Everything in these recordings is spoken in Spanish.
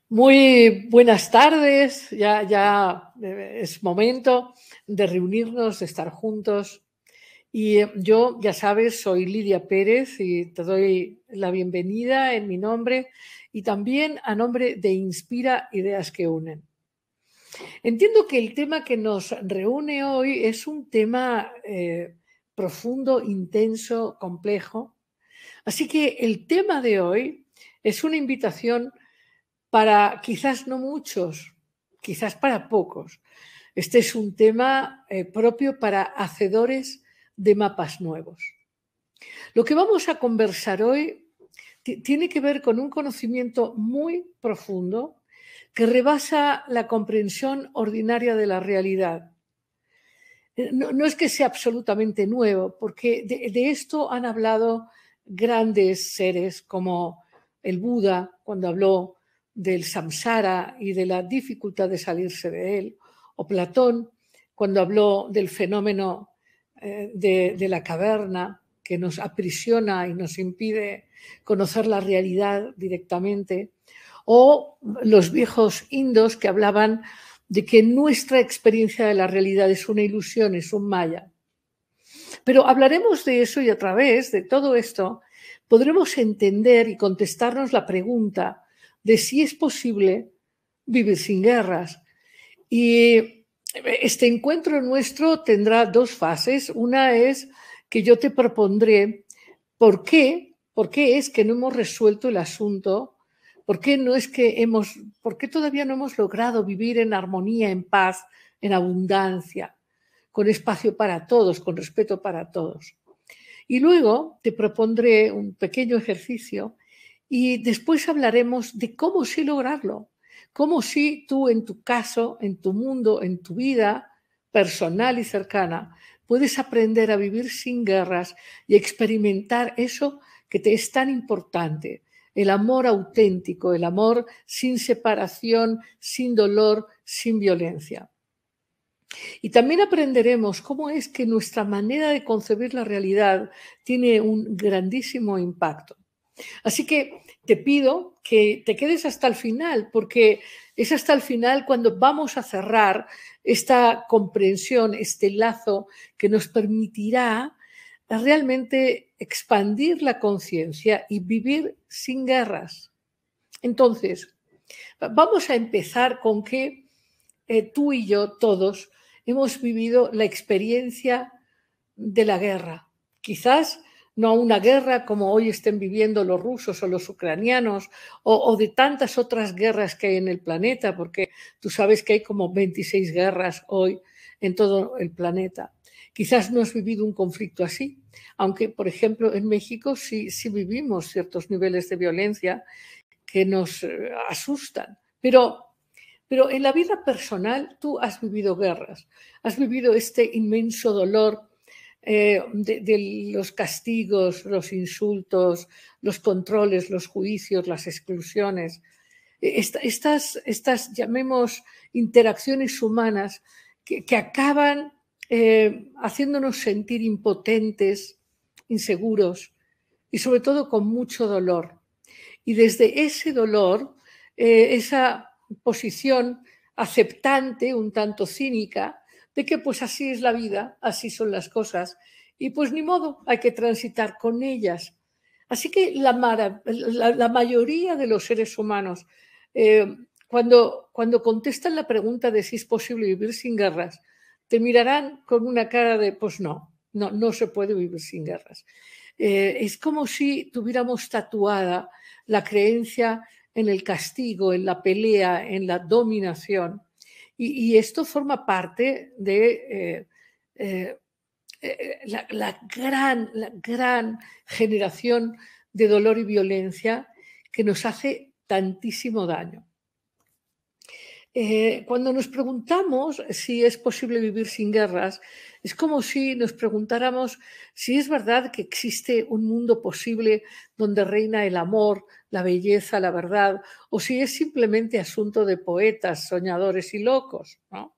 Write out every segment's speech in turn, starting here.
Muy buenas tardes, ya es momento de reunirnos, de estar juntos. Y yo, ya sabes, soy Lidia Pérez y te doy la bienvenida en mi nombre y también a nombre de Inspira Ideas que Unen. Entiendo que el tema que nos reúne hoy es un tema profundo, intenso, complejo. Así que el tema de hoy es una invitación para quizás no muchos, quizás para pocos. Este es un tema propio para hacedores de mapas nuevos. Lo que vamos a conversar hoy tiene que ver con un conocimiento muy profundo que rebasa la comprensión ordinaria de la realidad. No es que sea absolutamente nuevo, porque de esto han hablado grandes seres como el Buda cuando habló del samsara y de la dificultad de salirse de él, o Platón cuando habló del fenómeno de la caverna que nos aprisiona y nos impide conocer la realidad directamente, o los viejos indos que hablaban de que nuestra experiencia de la realidad es una ilusión, es un maya. Pero hablaremos de eso y a través de todo esto podremos entender y contestarnos la pregunta de si es posible vivir sin guerras. Y este encuentro nuestro tendrá dos fases. Una es que yo te propondré por qué es que no hemos resuelto el asunto. ¿Por qué todavía no hemos logrado vivir en armonía, en paz, en abundancia, con espacio para todos, con respeto para todos? Y luego te propondré un pequeño ejercicio y después hablaremos de cómo sí lograrlo, cómo sí tú en tu caso, en tu mundo, en tu vida personal y cercana, puedes aprender a vivir sin guerras y experimentar eso que te es tan importante, el amor auténtico, el amor sin separación, sin dolor, sin violencia. Y también aprenderemos cómo es que nuestra manera de concebir la realidad tiene un grandísimo impacto. Así que te pido que te quedes hasta el final, porque es hasta el final cuando vamos a cerrar esta comprensión, este lazo que nos permitirá realmente expandir la conciencia y vivir sin guerras. Entonces, vamos a empezar con que tú y yo, todos, hemos vivido la experiencia de la guerra. Quizás no una guerra como hoy estén viviendo los rusos o los ucranianos o de tantas otras guerras que hay en el planeta, porque tú sabes que hay como 26 guerras hoy en todo el planeta. Quizás no has vivido un conflicto así, aunque, por ejemplo, en México sí vivimos ciertos niveles de violencia que nos asustan. Pero en la vida personal tú has vivido guerras, has vivido este inmenso dolor de los castigos, los insultos, los controles, los juicios, las exclusiones. Estas llamemos, interacciones humanas que acaban haciéndonos sentir impotentes, inseguros y sobre todo con mucho dolor. Y desde ese dolor, esa posición aceptante, un tanto cínica, de que pues así es la vida, así son las cosas, y pues ni modo, hay que transitar con ellas. Así que la mayoría de los seres humanos, cuando contestan la pregunta de si es posible vivir sin guerras, te mirarán con una cara de pues no se puede vivir sin guerras. Es como si tuviéramos tatuada la creencia en el castigo, en la pelea, en la dominación. Y esto forma parte de la gran generación de dolor y violencia que nos hace tantísimo daño. Cuando nos preguntamos si es posible vivir sin guerras, es como si nos preguntáramos si es verdad que existe un mundo posible donde reina el amor, la belleza, la verdad, o si es simplemente asunto de poetas, soñadores y locos, ¿no?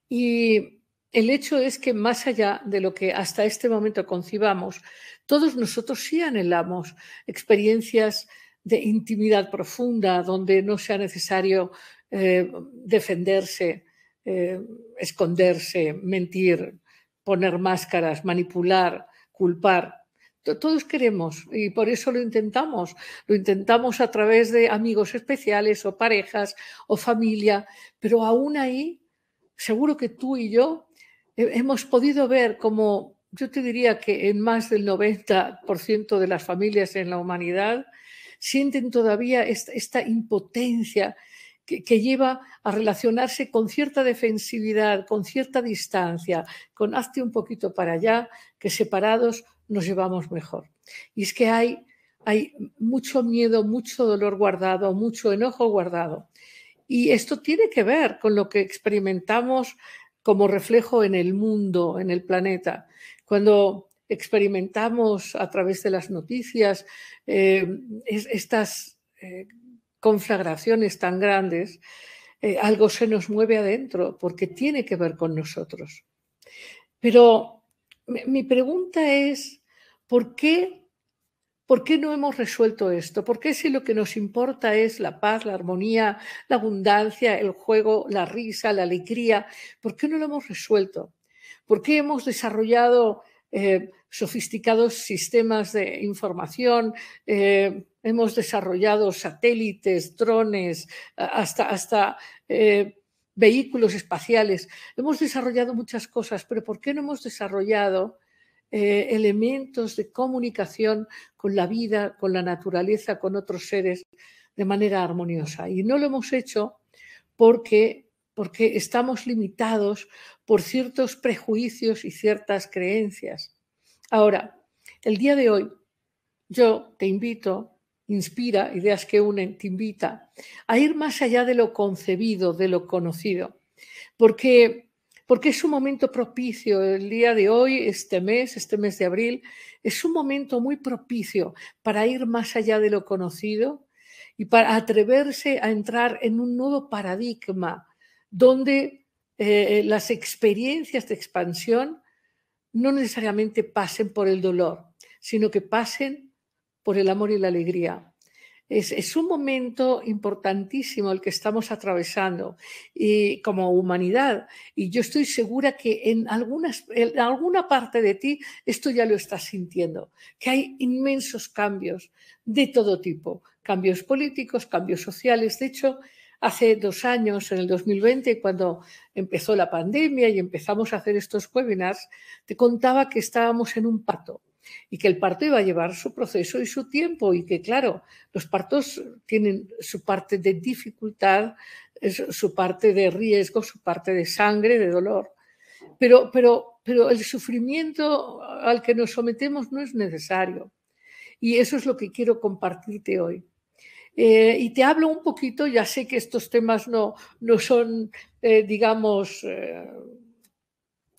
Y el hecho es que más allá de lo que hasta este momento concibamos, todos nosotros sí anhelamos experiencias de intimidad profunda, donde no sea necesario defenderse, esconderse, mentir, poner máscaras, manipular, culpar. Todos queremos y por eso lo intentamos. Lo intentamos a través de amigos especiales o parejas o familia, pero aún ahí, seguro que tú y yo hemos podido ver como, yo te diría que en más del 90% de las familias en la humanidad sienten todavía esta impotencia que lleva a relacionarse con cierta defensividad, con cierta distancia, con hazte un poquito para allá, que separados nos llevamos mejor. Y es que hay mucho miedo, mucho dolor guardado, mucho enojo guardado. Y esto tiene que ver con lo que experimentamos como reflejo en el mundo, en el planeta. Cuando experimentamos a través de las noticias estas conflagraciones tan grandes, algo se nos mueve adentro porque tiene que ver con nosotros. Pero mi pregunta es, ¿por qué no hemos resuelto esto? ¿Por qué si lo que nos importa es la paz, la armonía, la abundancia, el juego, la risa, la alegría, por qué no lo hemos resuelto? ¿Por qué hemos desarrollado sofisticados sistemas de información? Hemos desarrollado satélites, drones, hasta vehículos espaciales. Hemos desarrollado muchas cosas, pero ¿por qué no hemos desarrollado elementos de comunicación con la vida, con la naturaleza, con otros seres de manera armoniosa? Y no lo hemos hecho porque estamos limitados por ciertos prejuicios y ciertas creencias. Ahora, el día de hoy yo te invito, Inspira, Ideas que Unen, te invita a ir más allá de lo concebido, de lo conocido, porque es un momento propicio. El día de hoy, este mes de abril, es un momento muy propicio para ir más allá de lo conocido y para atreverse a entrar en un nuevo paradigma donde las experiencias de expansión no necesariamente pasen por el dolor, sino que pasen por el amor y la alegría. Es un momento importantísimo el que estamos atravesando y como humanidad. Y yo estoy segura que en alguna parte de ti esto ya lo estás sintiendo, que hay inmensos cambios de todo tipo, cambios políticos, cambios sociales. De hecho, hace 2 años, en el 2020, cuando empezó la pandemia y empezamos a hacer estos webinars, te contaba que estábamos en un parto y que el parto iba a llevar su proceso y su tiempo y que, claro, los partos tienen su parte de dificultad, su parte de riesgo, su parte de sangre, de dolor, pero el sufrimiento al que nos sometemos no es necesario y eso es lo que quiero compartirte hoy. Y te hablo un poquito, ya sé que estos temas no son, digamos,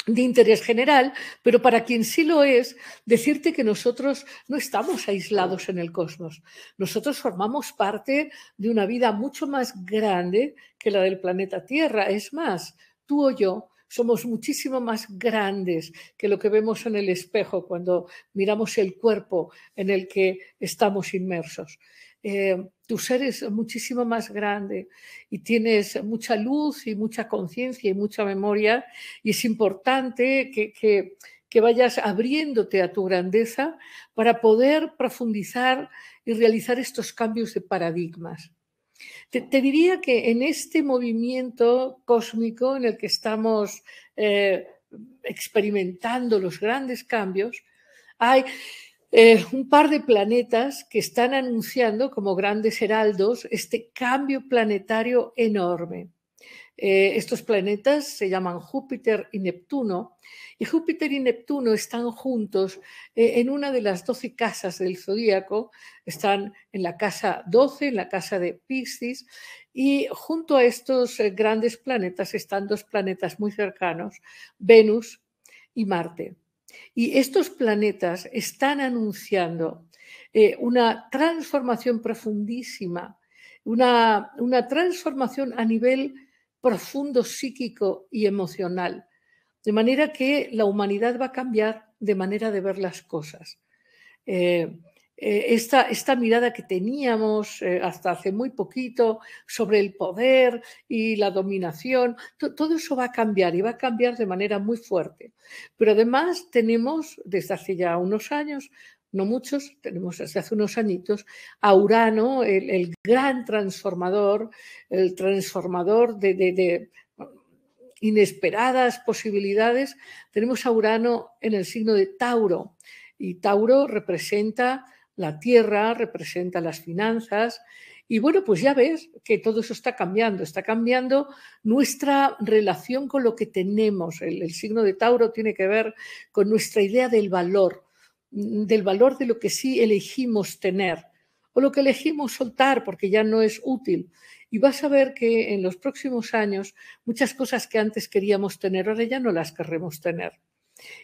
de interés general, pero para quien sí lo es, decirte que nosotros no estamos aislados en el cosmos. Nosotros formamos parte de una vida mucho más grande que la del planeta Tierra. Es más, tú o yo somos muchísimo más grandes que lo que vemos en el espejo cuando miramos el cuerpo en el que estamos inmersos. Tu ser es muchísimo más grande y tienes mucha luz y mucha conciencia y mucha memoria, y es importante que vayas abriéndote a tu grandeza para poder profundizar y realizar estos cambios de paradigmas. Te diría que en este movimiento cósmico en el que estamos experimentando los grandes cambios, hay un par de planetas que están anunciando como grandes heraldos este cambio planetario enorme. Estos planetas se llaman Júpiter y Neptuno, y Júpiter y Neptuno están juntos en una de las 12 casas del zodíaco. Están en la casa 12, en la casa de Piscis, y junto a estos grandes planetas están 2 planetas muy cercanos, Venus y Marte. Y estos planetas están anunciando una transformación profundísima, una transformación a nivel profundo psíquico y emocional, de manera que la humanidad va a cambiar de manera de ver las cosas. Eh, esta mirada que teníamos hasta hace muy poquito sobre el poder y la dominación, todo eso va a cambiar y va a cambiar de manera muy fuerte. Pero además tenemos desde hace ya unos años, no muchos, tenemos desde hace unos añitos, a Urano, el gran transformador, el transformador de inesperadas posibilidades. Tenemos a Urano en el signo de Tauro y Tauro representa la tierra, representa las finanzas y bueno, pues ya ves que todo eso está cambiando nuestra relación con lo que tenemos. El signo de Tauro tiene que ver con nuestra idea del valor de lo que sí elegimos tener o lo que elegimos soltar porque ya no es útil. Y vas a ver que en los próximos años muchas cosas que antes queríamos tener ahora ya no las querremos tener.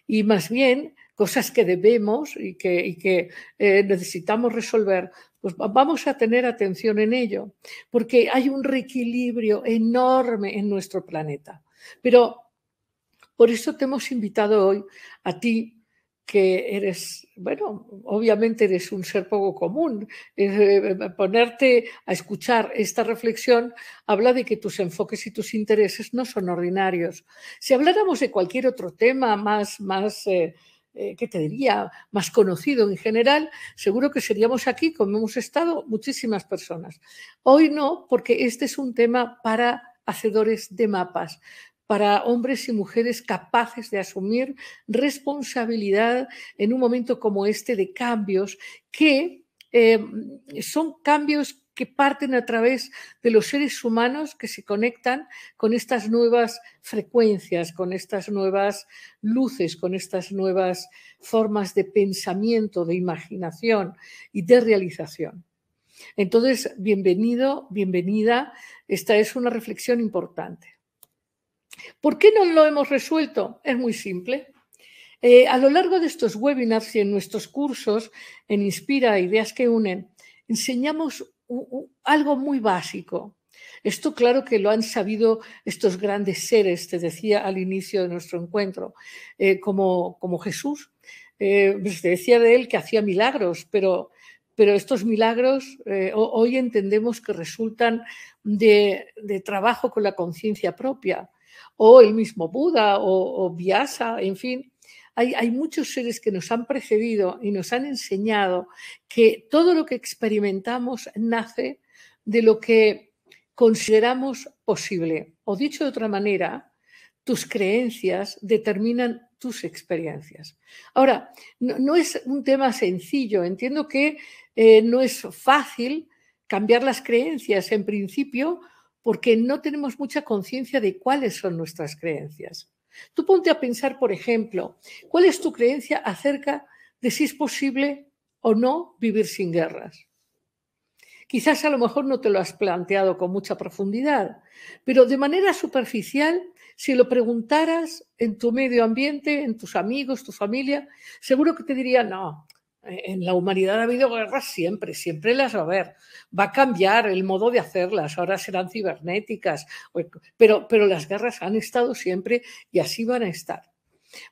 Y más bien cosas que debemos y que necesitamos resolver, pues vamos a tener atención en ello, porque hay un reequilibrio enorme en nuestro planeta. Pero por eso te hemos invitado hoy a ti, que eres, bueno, obviamente eres un ser poco común. Ponerte a escuchar esta reflexión habla de que tus enfoques y tus intereses no son ordinarios. Si habláramos de cualquier otro tema más ¿qué te diría?, más conocido en general, seguro que seríamos aquí, como hemos estado muchísimas personas. Hoy no, porque este es un tema para hacedores de mapas, para hombres y mujeres capaces de asumir responsabilidad en un momento como este de cambios que son cambios que parten a través de los seres humanos que se conectan con estas nuevas frecuencias, con estas nuevas luces, con estas nuevas formas de pensamiento, de imaginación y de realización. Entonces, bienvenido, bienvenida. Esta es una reflexión importante. ¿Por qué no lo hemos resuelto? Es muy simple. A lo largo de estos webinars y en nuestros cursos, en Inspira, Ideas que Unen, enseñamos algo muy básico. Esto claro que lo han sabido estos grandes seres, te decía al inicio de nuestro encuentro, como Jesús. Pues te decía de él que hacía milagros, pero estos milagros hoy entendemos que resultan de trabajo con la conciencia propia, o el mismo Buda o Vyasa, en fin. Hay muchos seres que nos han precedido y nos han enseñado que todo lo que experimentamos nace de lo que consideramos posible. O dicho de otra manera, tus creencias determinan tus experiencias. Ahora, no es un tema sencillo. Entiendo que no es fácil cambiar las creencias en principio porque no tenemos mucha conciencia de cuáles son nuestras creencias. Tú ponte a pensar, por ejemplo, ¿cuál es tu creencia acerca de si es posible o no vivir sin guerras? Quizás a lo mejor no te lo has planteado con mucha profundidad, pero de manera superficial, si lo preguntaras en tu medio ambiente, en tus amigos, tu familia, seguro que te dirían, no, en la humanidad ha habido guerras siempre, siempre las va a haber. Va a cambiar el modo de hacerlas, ahora serán cibernéticas, pero las guerras han estado siempre y así van a estar.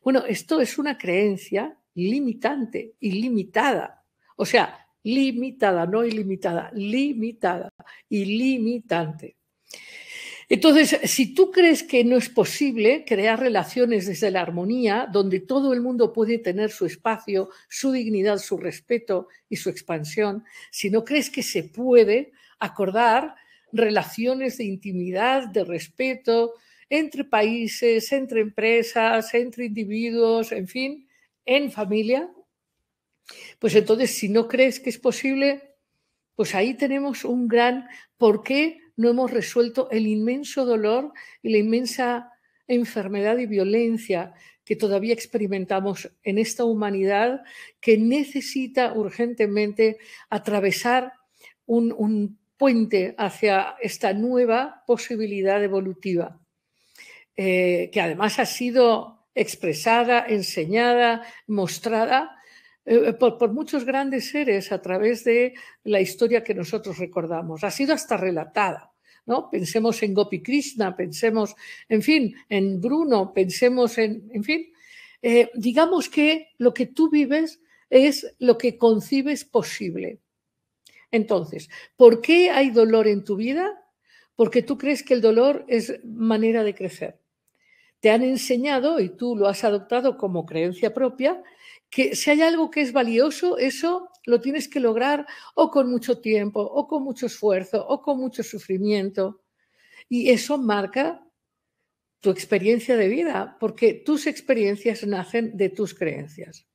Bueno, esto es una creencia limitante y limitada. O sea, limitada, no ilimitada, limitada y limitante. Entonces, si tú crees que no es posible crear relaciones desde la armonía, donde todo el mundo puede tener su espacio, su dignidad, su respeto y su expansión, si no crees que se puede acordar relaciones de intimidad, de respeto, entre países, entre empresas, entre individuos, en fin, en familia, pues entonces si no crees que es posible, pues ahí tenemos un gran por qué no hemos resuelto el inmenso dolor y la inmensa enfermedad y violencia que todavía experimentamos en esta humanidad que necesita urgentemente atravesar un puente hacia esta nueva posibilidad evolutiva, que además ha sido expresada, enseñada, mostrada por muchos grandes seres a través de la historia que nosotros recordamos. Ha sido hasta relatada, ¿no? Pensemos en Gopi Krishna, pensemos, en fin, en Bruno, pensemos en fin. Digamos que lo que tú vives es lo que concibes posible. Entonces, ¿por qué hay dolor en tu vida? Porque tú crees que el dolor es manera de crecer. Te han enseñado, y tú lo has adoptado como creencia propia, que si hay algo que es valioso, eso lo tienes que lograr o con mucho tiempo, o con mucho esfuerzo, o con mucho sufrimiento. Y eso marca tu experiencia de vida, porque tus experiencias nacen de tus creencias.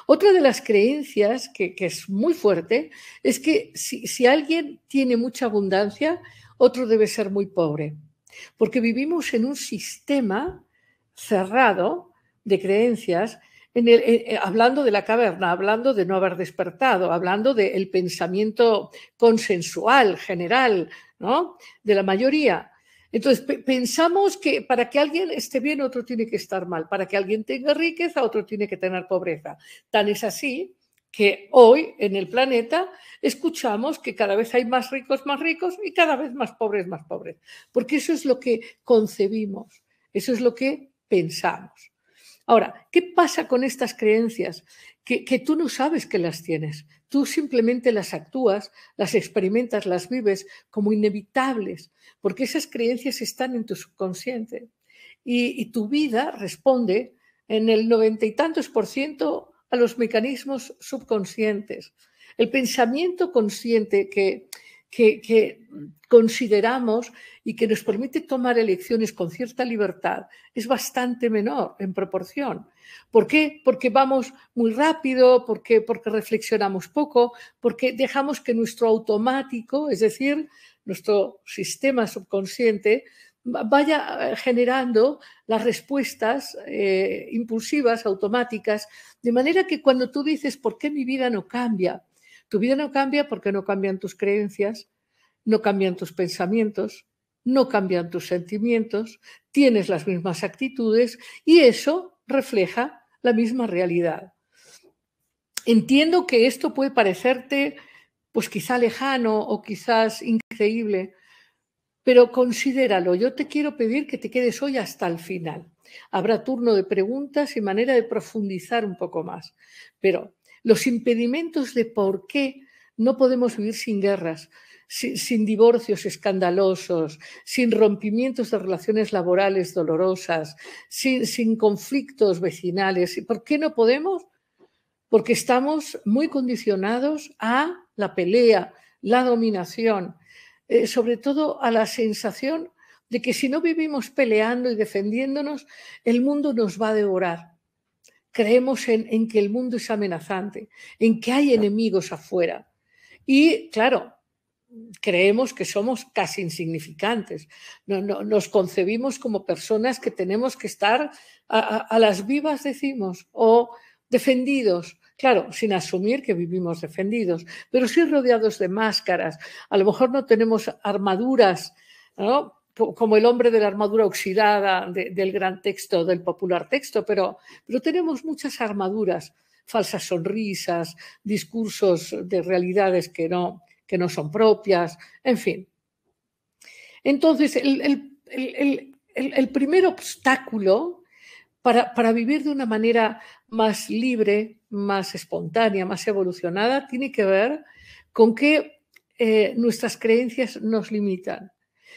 Otra de las creencias que es muy fuerte es que si alguien tiene mucha abundancia, otro debe ser muy pobre, porque vivimos en un sistema cerrado de creencias, hablando de la caverna, hablando de no haber despertado, hablando del pensamiento consensual, general, ¿no? De la mayoría. Entonces, pensamos que para que alguien esté bien, otro tiene que estar mal. Para que alguien tenga riqueza, otro tiene que tener pobreza. Tan es así que hoy en el planeta escuchamos que cada vez hay más ricos y cada vez más pobres. Porque eso es lo que concebimos, eso es lo que pensamos. Ahora, ¿qué pasa con estas creencias? Que tú no sabes que las tienes, tú simplemente las actúas, las experimentas, las vives como inevitables, porque esas creencias están en tu subconsciente y tu vida responde en el 90 y tantos por ciento a los mecanismos subconscientes. El pensamiento consciente que consideramos y que nos permite tomar elecciones con cierta libertad es bastante menor en proporción. ¿Por qué? Porque vamos muy rápido, porque reflexionamos poco, porque dejamos que nuestro automático, es decir, nuestro sistema subconsciente, vaya generando las respuestas impulsivas, automáticas, de manera que cuando tú dices, ¿por qué mi vida no cambia? Tu vida no cambia porque no cambian tus creencias, no cambian tus pensamientos, no cambian tus sentimientos, tienes las mismas actitudes y eso refleja la misma realidad. Entiendo que esto puede parecerte pues quizá lejano o quizás increíble, pero considéralo. Yo te quiero pedir que te quedes hoy hasta el final. Habrá turno de preguntas y manera de profundizar un poco más. Pero los impedimentos de por qué no podemos vivir sin guerras, sin divorcios escandalosos, sin rompimientos de relaciones laborales dolorosas, sin conflictos vecinales. ¿Por qué no podemos? Porque estamos muy condicionados a la pelea, la dominación, sobre todo a la sensación de que si no vivimos peleando y defendiéndonos, el mundo nos va a devorar. Creemos en que el mundo es amenazante, en que hay enemigos afuera. Y claro, creemos que somos casi insignificantes. Nos concebimos como personas que tenemos que estar a las vivas, decimos, o defendidos. Claro, sin asumir que vivimos defendidos, pero sí rodeados de máscaras. A lo mejor no tenemos armaduras, ¿no? Como el hombre de la armadura oxidada del gran texto, del popular texto, pero tenemos muchas armaduras, falsas sonrisas, discursos de realidades que no son propias, en fin. Entonces, el primer obstáculo para vivir de una manera más libre, más espontánea, más evolucionada, tiene que ver con que nuestras creencias nos limitan.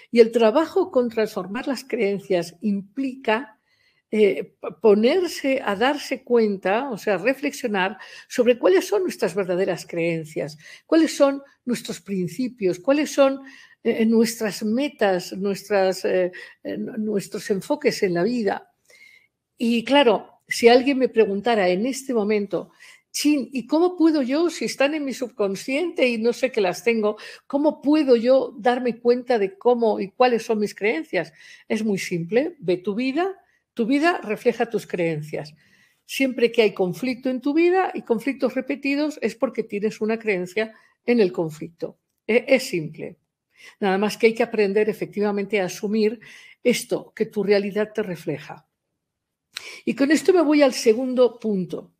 Y el trabajo con transformar las creencias implica ponerse a darse cuenta, o sea, reflexionar sobre cuáles son nuestras verdaderas creencias, cuáles son nuestros principios, cuáles son nuestras metas, nuestros enfoques en la vida. Y claro, si alguien me preguntara en este momento, chin, ¿y cómo puedo yo, si están en mi subconsciente y no sé que las tengo, cómo puedo yo darme cuenta de cómo y cuáles son mis creencias? Es muy simple, ve tu vida refleja tus creencias. Siempre que hay conflicto en tu vida y conflictos repetidos es porque tienes una creencia en el conflicto. Es simple. Nada más que hay que aprender efectivamente a asumir esto que tu realidad te refleja. Y con esto me voy al segundo punto.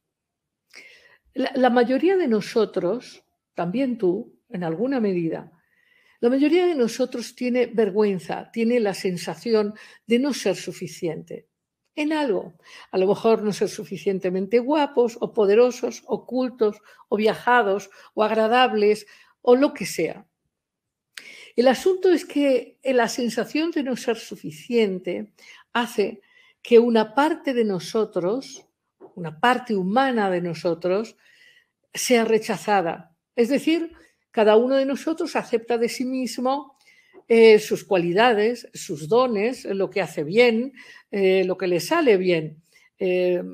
La mayoría de nosotros, también tú, en alguna medida, la mayoría de nosotros tiene vergüenza, tiene la sensación de no ser suficiente. en algo. A lo mejor no ser suficientemente guapos o poderosos o cultos o viajados o agradables o lo que sea. El asunto es que la sensación de no ser suficiente hace que una parte de nosotros, una parte humana de nosotros, sea rechazada. Es decir, cada uno de nosotros acepta de sí mismo sus cualidades, sus dones, lo que hace bien, lo que le sale bien,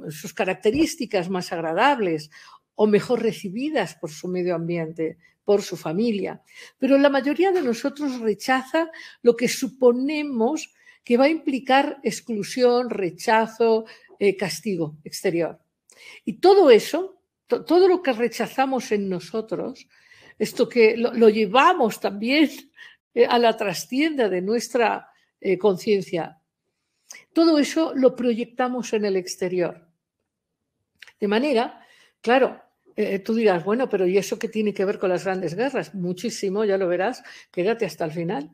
sus características más agradables o mejor recibidas por su medio ambiente, por su familia. Pero la mayoría de nosotros rechaza lo que suponemos que va a implicar exclusión, rechazo, castigo exterior. Y todo eso, todo lo que rechazamos en nosotros, esto que lo llevamos también a la trastienda de nuestra conciencia, todo eso lo proyectamos en el exterior. De manera, claro, tú dirás, bueno, pero ¿y eso qué tiene que ver con las grandes guerras? Muchísimo, ya lo verás, quédate hasta el final.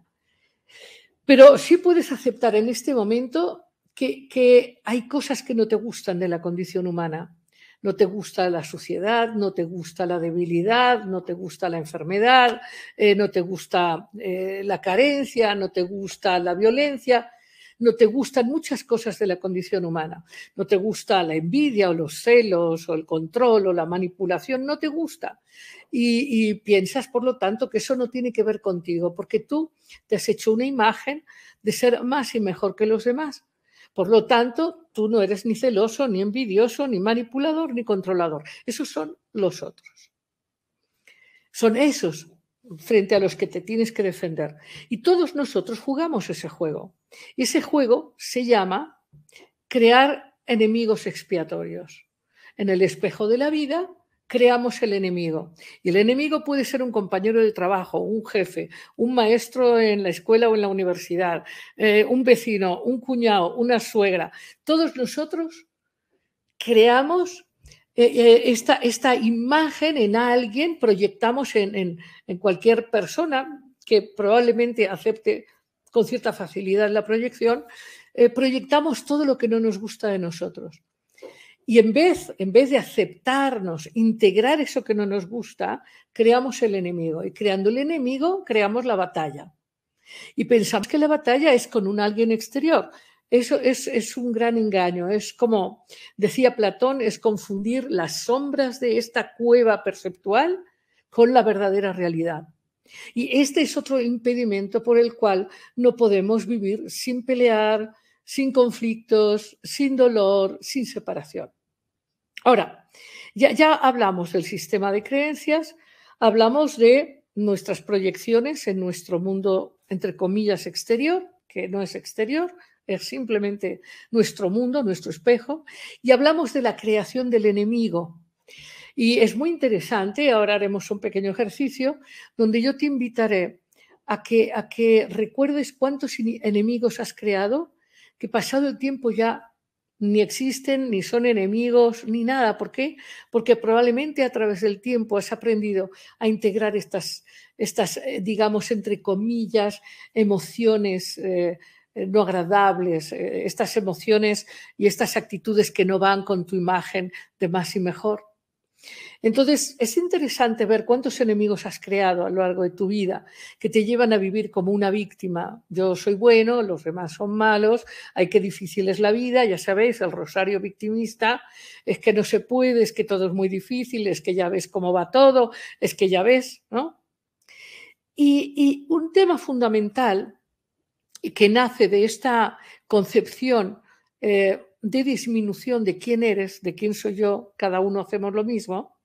Pero sí puedes aceptar en este momento que hay cosas que no te gustan de la condición humana. No te gusta la suciedad, no te gusta la debilidad, no te gusta la enfermedad, no te gusta la carencia, no te gusta la violencia, no te gustan muchas cosas de la condición humana. No te gusta la envidia o los celos o el control o la manipulación, no te gusta. Y piensas, por lo tanto, que eso no tiene que ver contigo, porque tú te has hecho una imagen de ser más y mejor que los demás. Por lo tanto, tú no eres ni celoso, ni envidioso, ni manipulador, ni controlador. Esos son los otros. Son esos frente a los que te tienes que defender. Y todos nosotros jugamos ese juego. Y ese juego se llama crear enemigos expiatorios. En el espejo de la vida creamos el enemigo. Y el enemigo puede ser un compañero de trabajo, un jefe, un maestro en la escuela o en la universidad, un vecino, un cuñado, una suegra. Todos nosotros creamos esta imagen en alguien, proyectamos en cualquier persona que probablemente acepte con cierta facilidad la proyección, proyectamos todo lo que no nos gusta de nosotros. Y en vez de aceptarnos, integrar eso que no nos gusta, creamos el enemigo. Y creando el enemigo, creamos la batalla. Y pensamos que la batalla es con un alguien exterior. Eso es un gran engaño. Es como decía Platón, es confundir las sombras de esta cueva perceptual con la verdadera realidad. Y este es otro impedimento por el cual no podemos vivir sin pelear, sin conflictos, sin dolor, sin separación. Ahora, ya hablamos del sistema de creencias, hablamos de nuestras proyecciones en nuestro mundo, entre comillas, exterior, que no es exterior, es simplemente nuestro mundo, nuestro espejo, y hablamos de la creación del enemigo. Y es muy interesante, ahora haremos un pequeño ejercicio donde yo te invitaré a que recuerdes cuántos enemigos has creado, que pasado el tiempo ya ni existen, ni son enemigos, ni nada. ¿Por qué? Porque probablemente a través del tiempo has aprendido a integrar estas digamos, entre comillas, emociones no agradables, estas emociones y estas actitudes que no van con tu imagen de más y mejor. Entonces, es interesante ver cuántos enemigos has creado a lo largo de tu vida que te llevan a vivir como una víctima. Yo soy bueno, los demás son malos, ay, qué difícil es la vida, ya sabéis, el rosario victimista, es que no se puede, es que todo es muy difícil, es que ya ves cómo va todo, es que ya ves, ¿no? Y un tema fundamental que nace de esta concepción de disminución de quién eres, de quién soy yo, cada uno hacemos lo mismo.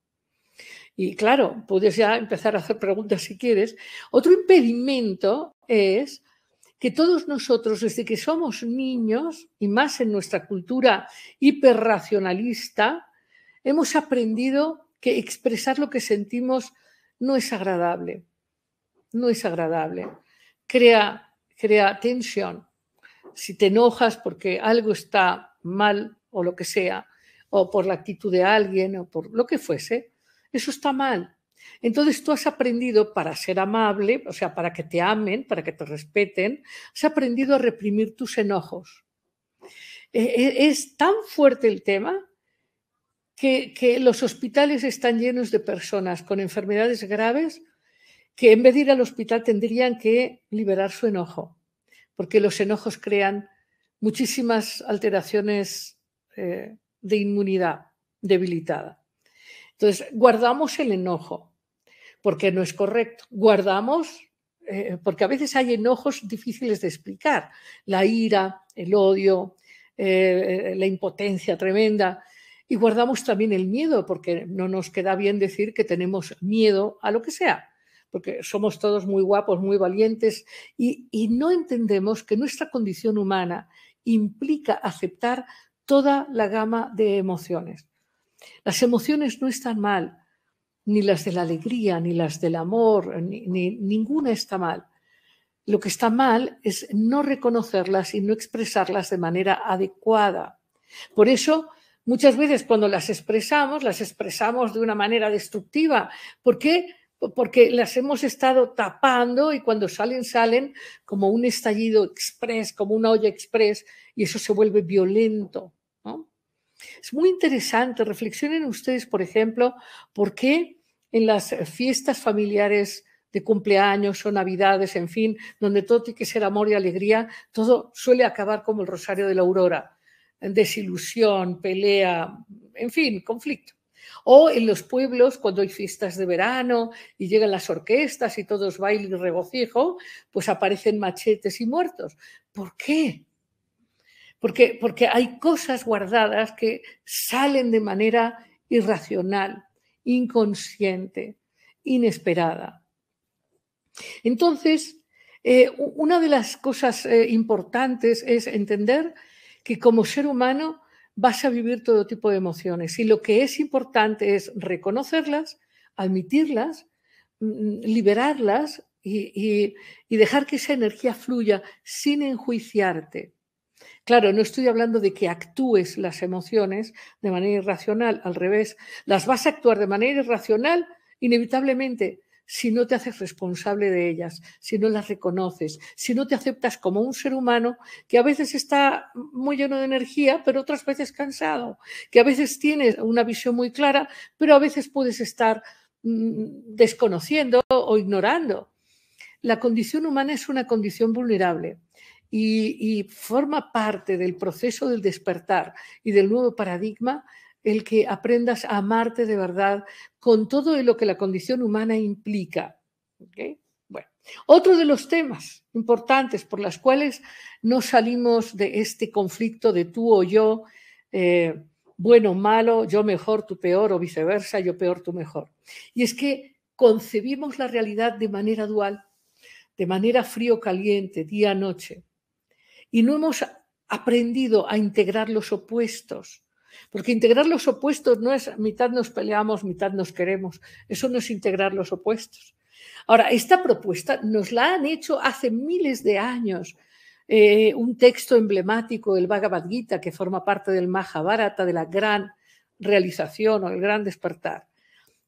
Y claro, puedes ya empezar a hacer preguntas si quieres. Otro impedimento es que todos nosotros, desde que somos niños, y más en nuestra cultura hiperracionalista, hemos aprendido que expresar lo que sentimos no es agradable. No es agradable. Crea tensión. Si te enojas porque algo está mal o lo que sea, o por la actitud de alguien o por lo que fuese, eso está mal. Entonces tú has aprendido para ser amable, o sea, para que te amen, para que te respeten, has aprendido a reprimir tus enojos. Es tan fuerte el tema que los hospitales están llenos de personas con enfermedades graves que en vez de ir al hospital tendrían que liberar su enojo, porque los enojos crean muchísimas alteraciones de inmunidad debilitada. Entonces, guardamos el enojo, porque no es correcto. Guardamos, porque a veces hay enojos difíciles de explicar. La ira, el odio, la impotencia tremenda. Y guardamos también el miedo, porque no nos queda bien decir que tenemos miedo a lo que sea, porque somos todos muy guapos, muy valientes, y no entendemos que nuestra condición humana implica aceptar toda la gama de emociones. Las emociones no están mal, ni las de la alegría, ni las del amor, ninguna está mal. Lo que está mal es no reconocerlas y no expresarlas de manera adecuada. Por eso, muchas veces cuando las expresamos de una manera destructiva. ¿Por qué? Porque las hemos estado tapando y cuando salen como un estallido express, como una olla express, y eso se vuelve violento, ¿no? Es muy interesante. Reflexionen ustedes, por ejemplo, por qué en las fiestas familiares de cumpleaños o navidades, en fin, donde todo tiene que ser amor y alegría, todo suele acabar como el rosario de la aurora, desilusión, pelea, en fin, conflicto. O en los pueblos, cuando hay fiestas de verano y llegan las orquestas y todos baile y regocijo, pues aparecen machetes y muertos. ¿Por qué? Porque hay cosas guardadas que salen de manera irracional, inconsciente, inesperada. Entonces, una de las cosas importantes es entender que como ser humano vas a vivir todo tipo de emociones y lo que es importante es reconocerlas, admitirlas, liberarlas y dejar que esa energía fluya sin enjuiciarte. Claro, no estoy hablando de que actúes las emociones de manera irracional, al revés, las vas a actuar de manera irracional inevitablemente si no te haces responsable de ellas, si no las reconoces, si no te aceptas como un ser humano que a veces está muy lleno de energía, pero otras veces cansado, que a veces tienes una visión muy clara, pero a veces puedes estar desconociendo o ignorando. La condición humana es una condición vulnerable y forma parte del proceso del despertar y del nuevo paradigma el que aprendas a amarte de verdad con todo lo que la condición humana implica. ¿Okay? Bueno, otro de los temas importantes por los cuales no salimos de este conflicto de tú o yo, bueno o malo, yo mejor, tú peor o viceversa, yo peor, tú mejor. Y es que concebimos la realidad de manera dual, de manera frío-caliente, día-noche. Y no hemos aprendido a integrar los opuestos. Porque integrar los opuestos no es mitad nos peleamos, mitad nos queremos. Eso no es integrar los opuestos. Ahora, esta propuesta nos la han hecho hace miles de años. Un texto emblemático, el Bhagavad Gita, que forma parte del Mahabharata, de la gran realización o el gran despertar,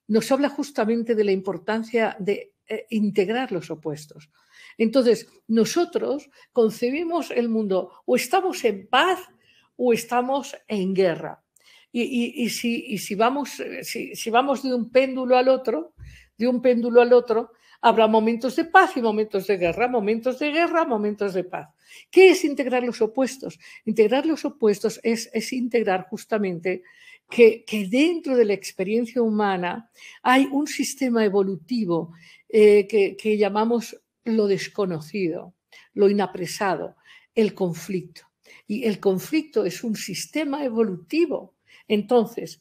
nos habla justamente de la importancia de integrar los opuestos. Entonces, nosotros concebimos el mundo o estamos en paz o estamos en guerra. Y si vamos de un péndulo al otro, habrá momentos de paz y momentos de guerra, momentos de guerra, momentos de paz. ¿Qué es integrar los opuestos? Integrar los opuestos es integrar justamente que dentro de la experiencia humana hay un sistema evolutivo que llamamos lo desconocido, lo inapresado, el conflicto. Y el conflicto es un sistema evolutivo. Entonces,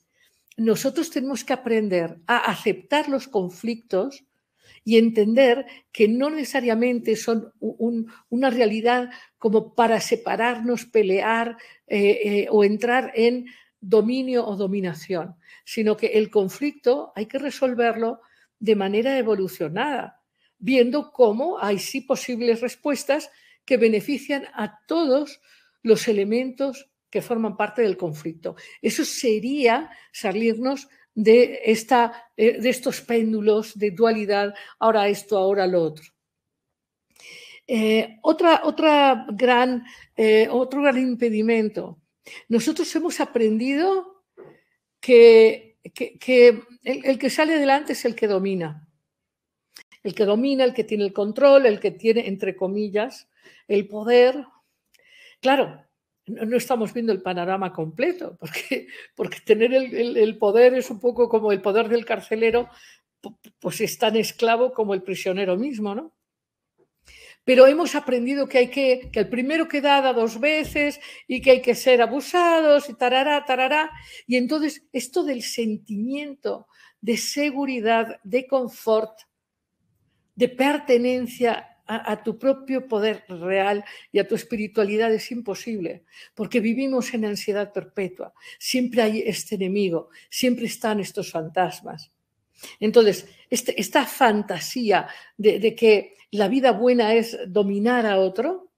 nosotros tenemos que aprender a aceptar los conflictos y entender que no necesariamente son una realidad como para separarnos, pelear o entrar en dominio o dominación, sino que el conflicto hay que resolverlo de manera evolucionada, viendo cómo hay sí posibles respuestas que benefician a todos los elementos que forman parte del conflicto. Eso sería salirnos de estos péndulos de dualidad, ahora esto, ahora lo otro. Otro gran impedimento Nosotros hemos aprendido que el que sale adelante es el que domina. El que domina, el que tiene el control, el que tiene, entre comillas, el poder. Claro, no estamos viendo el panorama completo, porque tener el poder es un poco como el poder del carcelero, pues es tan esclavo como el prisionero mismo, ¿no? Pero hemos aprendido que el primero que da 2 veces y que hay que ser abusados y tarará, tarará. Y entonces esto del sentimiento de seguridad, de confort, de pertenencia a tu propio poder real y a tu espiritualidad es imposible, porque vivimos en ansiedad perpetua. Siempre hay este enemigo, siempre están estos fantasmas. Entonces, esta fantasía de que la vida buena es dominar a otro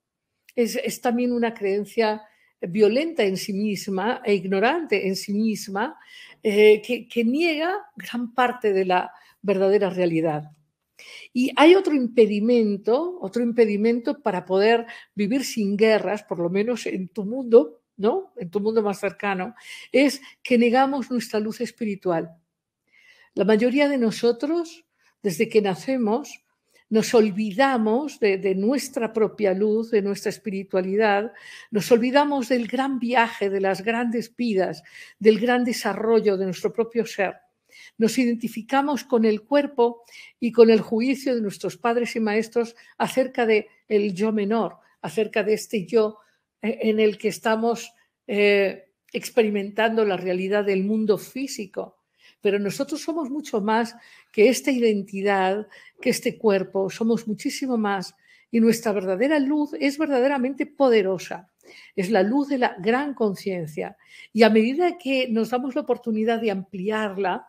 es también una creencia violenta en sí misma e ignorante en sí misma, que niega gran parte de la verdadera realidad. Y hay otro impedimento para poder vivir sin guerras, por lo menos en tu mundo, ¿no? En tu mundo más cercano, es que negamos nuestra luz espiritual. La mayoría de nosotros, desde que nacemos, nos olvidamos de nuestra propia luz, de nuestra espiritualidad, nos olvidamos del gran viaje, de las grandes vidas, del gran desarrollo de nuestro propio ser. Nos identificamos con el cuerpo y con el juicio de nuestros padres y maestros acerca del yo menor, acerca de este yo en el que estamos experimentando la realidad del mundo físico. Pero nosotros somos mucho más que esta identidad, que este cuerpo, somos muchísimo más y nuestra verdadera luz es verdaderamente poderosa. Es la luz de la gran conciencia y a medida que nos damos la oportunidad de ampliarla,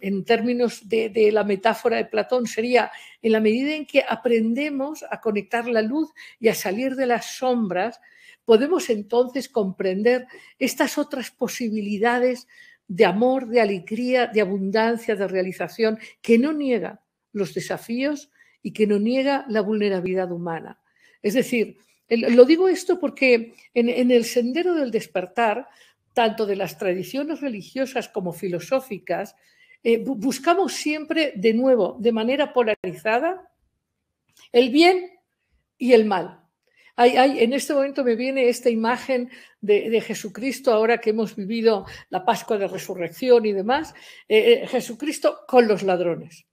en términos de la metáfora de Platón, sería en la medida en que aprendemos a conectar la luz y a salir de las sombras, podemos entonces comprender estas otras posibilidades de amor, de alegría, de abundancia, de realización, que no niega los desafíos y que no niega la vulnerabilidad humana. Es decir, lo digo esto porque en el sendero del despertar, tanto de las tradiciones religiosas como filosóficas, buscamos siempre, de nuevo, de manera polarizada, el bien y el mal. En este momento me viene esta imagen de Jesucristo, ahora que hemos vivido la Pascua de Resurrección y demás, Jesucristo con los ladrones.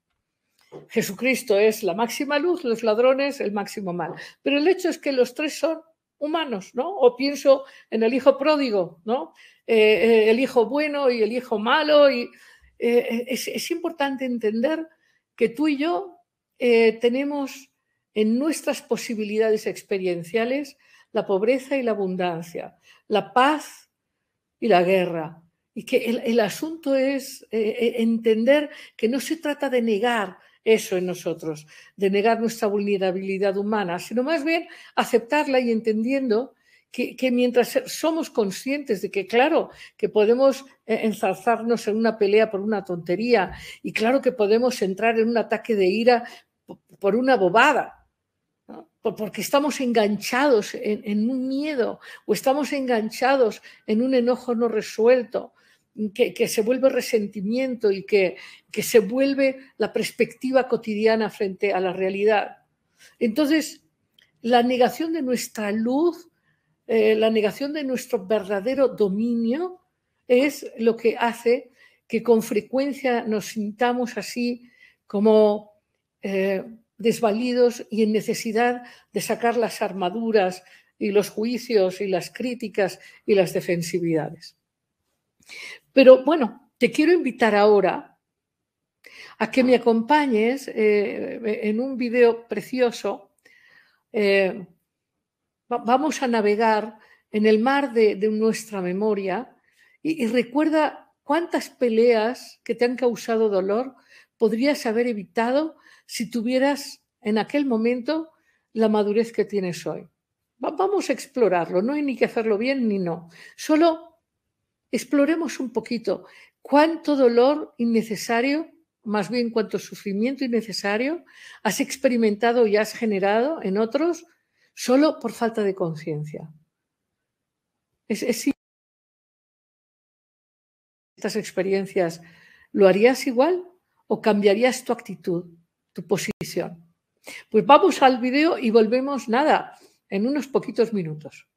Jesucristo es la máxima luz, los ladrones el máximo mal. Pero el hecho es que los tres son humanos, ¿no? O pienso en el hijo pródigo, ¿no? El hijo bueno y el hijo malo. Y es importante entender que tú y yo tenemos en nuestras posibilidades experienciales la pobreza y la abundancia, la paz y la guerra. Y que el asunto es entender que no se trata de negar eso en nosotros, de negar nuestra vulnerabilidad humana, sino más bien aceptarla y entendiendo que mientras somos conscientes de que, claro, que podemos enzarzarnos en una pelea por una tontería y claro que podemos entrar en un ataque de ira por una bobada, ¿no? Porque estamos enganchados en un miedo o estamos enganchados en un enojo no resuelto, que se vuelve resentimiento y que se vuelve la perspectiva cotidiana frente a la realidad. Entonces, la negación de nuestra luz, la negación de nuestro verdadero dominio es lo que hace que con frecuencia nos sintamos así como desvalidos y en necesidad de sacar las armaduras y los juicios y las críticas y las defensividades. Pero bueno, te quiero invitar ahora a que me acompañes en un video precioso. Vamos a navegar en el mar de nuestra memoria y recuerda cuántas peleas que te han causado dolor podrías haber evitado si tuvieras en aquel momento la madurez que tienes hoy. Vamos a explorarlo, no hay ni que hacerlo bien ni no. Solo exploremos un poquito cuánto dolor innecesario, más bien cuánto sufrimiento innecesario has experimentado y has generado en otros solo por falta de conciencia. Si estas experiencias, ¿lo harías igual o cambiarías tu actitud, tu posición? Pues vamos al vídeo y volvemos, nada, en unos poquitos minutos.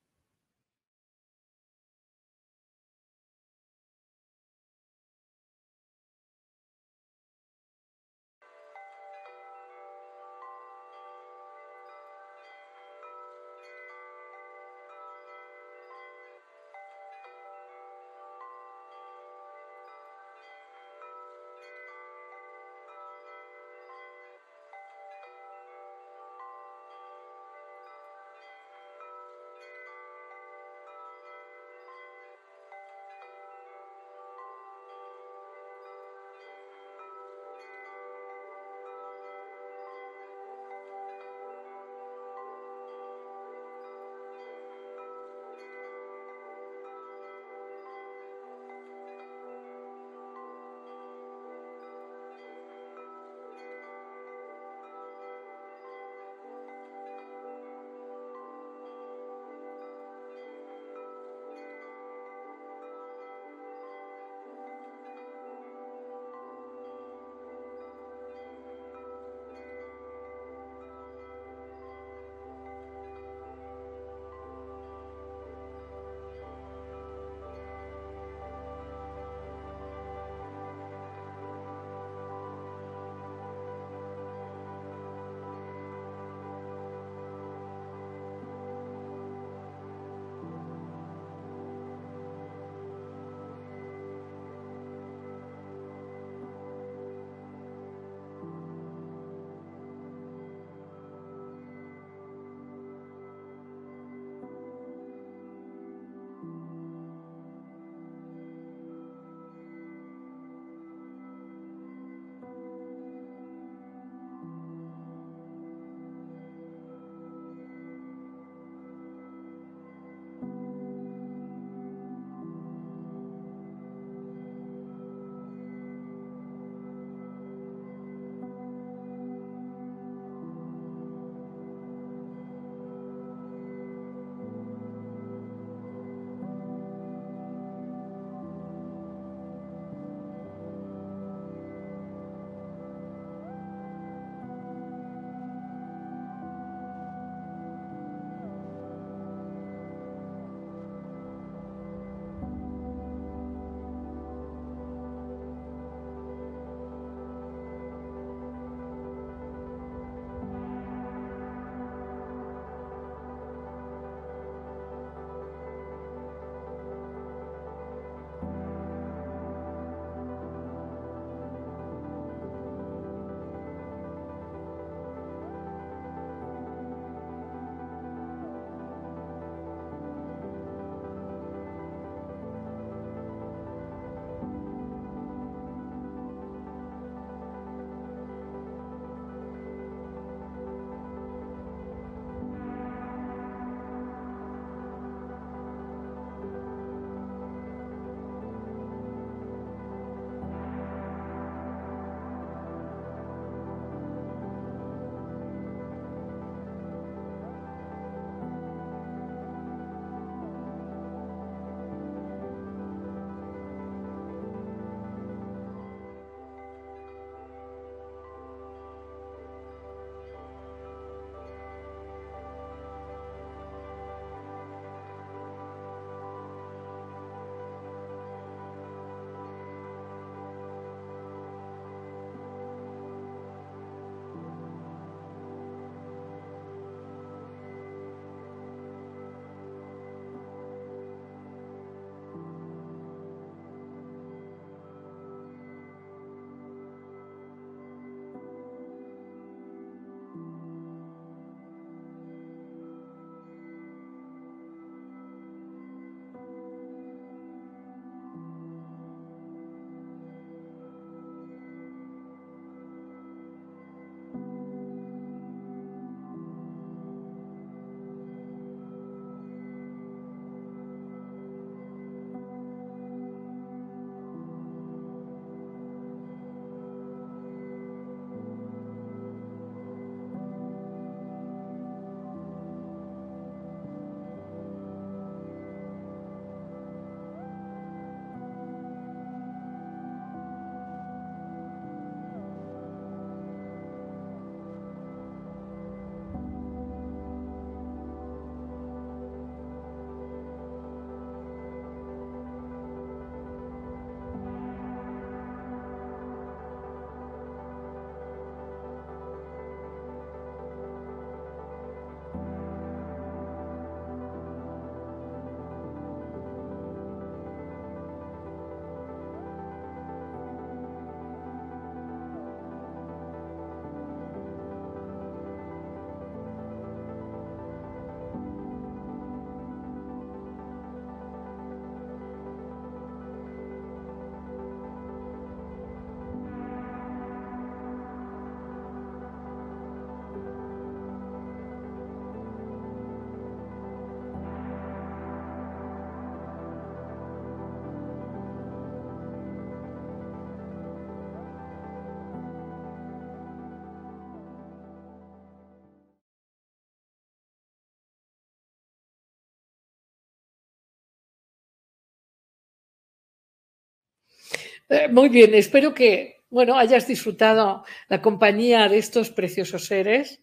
Muy bien, espero que, bueno, hayas disfrutado la compañía de estos preciosos seres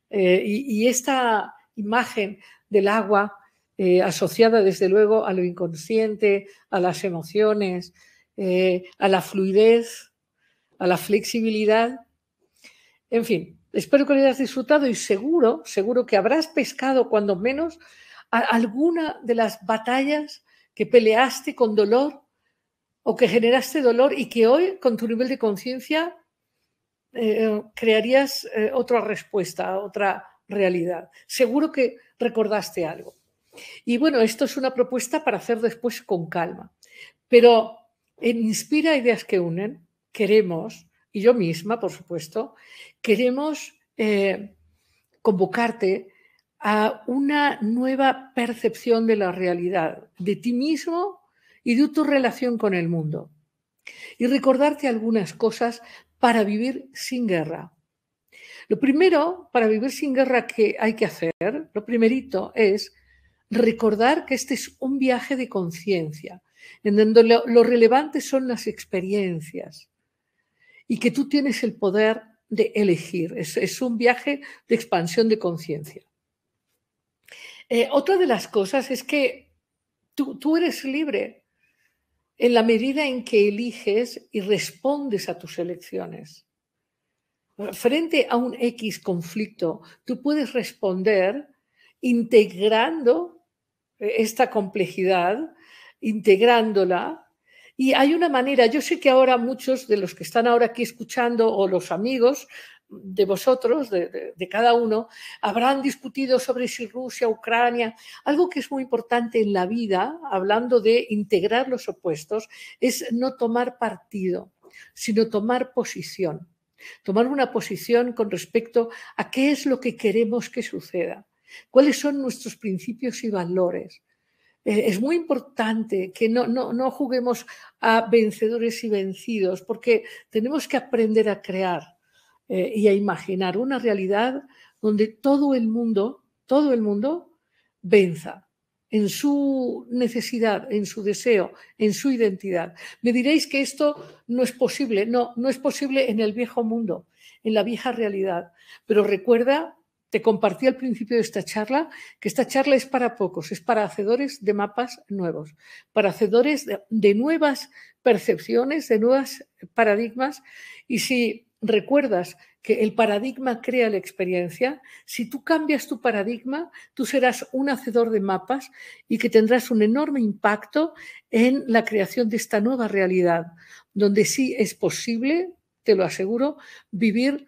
y esta imagen del agua asociada desde luego a lo inconsciente, a las emociones, a la fluidez, a la flexibilidad. En fin, espero que lo hayas disfrutado y seguro que habrás pescado cuando menos alguna de las batallas que peleaste con dolor o que generaste dolor y que hoy, con tu nivel de conciencia, crearías otra respuesta, otra realidad. Seguro que recordaste algo. Y bueno, esto es una propuesta para hacer después con calma. Pero en Inspira Ideas que Unen queremos, y yo misma, por supuesto, queremos convocarte a una nueva percepción de la realidad, de ti mismo y de tu relación con el mundo. Y recordarte algunas cosas para vivir sin guerra. Lo primero, para vivir sin guerra, que hay que hacer, lo primerito es recordar que este es un viaje de conciencia, en donde lo relevante son las experiencias y que tú tienes el poder de elegir. Es un viaje de expansión de conciencia. Otra de las cosas es que tú eres libre en la medida en que eliges y respondes a tus elecciones. Frente a un X conflicto, tú puedes responder integrando esta complejidad, integrándola. Y hay una manera, yo sé que ahora muchos de los que están ahora aquí escuchando o los amigos de vosotros, de cada uno, habrán discutido sobre si Rusia, Ucrania. Algo que es muy importante en la vida, hablando de integrar los opuestos, es no tomar partido, sino tomar posición. Tomar una posición con respecto a qué es lo que queremos que suceda, cuáles son nuestros principios y valores. Es muy importante que no juguemos a vencedores y vencidos, porque tenemos que aprender a crear y a imaginar una realidad donde todo el mundo venza en su necesidad, en su deseo, en su identidad. Me diréis que esto no es posible. No es posible en el viejo mundo, en la vieja realidad. Pero recuerda, te compartí al principio de esta charla, que esta charla es para pocos, es para hacedores de mapas nuevos, para hacedores de nuevas percepciones, de nuevos paradigmas. Y si recuerdas que el paradigma crea la experiencia, si tú cambias tu paradigma, tú serás un hacedor de mapas y que tendrás un enorme impacto en la creación de esta nueva realidad, donde sí es posible, te lo aseguro, vivir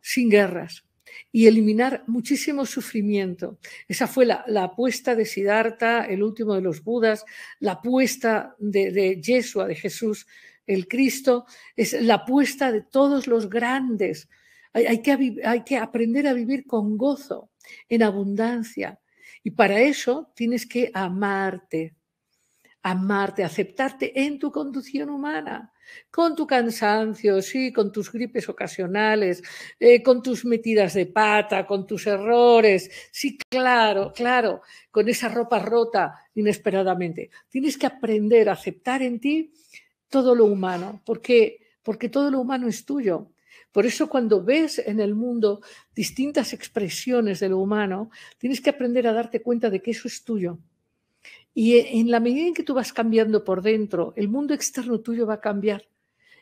sin guerras y eliminar muchísimo sufrimiento. Esa fue la apuesta de Siddhartha, el último de los Budas, la apuesta de Yeshua, de Jesús, el Cristo, es la apuesta de todos los grandes. Hay que aprender a vivir con gozo, en abundancia. Y para eso tienes que amarte, aceptarte en tu condición humana, con tu cansancio, sí, con tus gripes ocasionales, con tus metidas de pata, con tus errores, sí, claro, con esa ropa rota inesperadamente. Tienes que aprender a aceptar en ti todo lo humano, porque todo lo humano es tuyo. Por eso cuando ves en el mundo distintas expresiones de lo humano, tienes que aprender a darte cuenta de que eso es tuyo. Y en la medida en que tú vas cambiando por dentro, el mundo externo tuyo va a cambiar.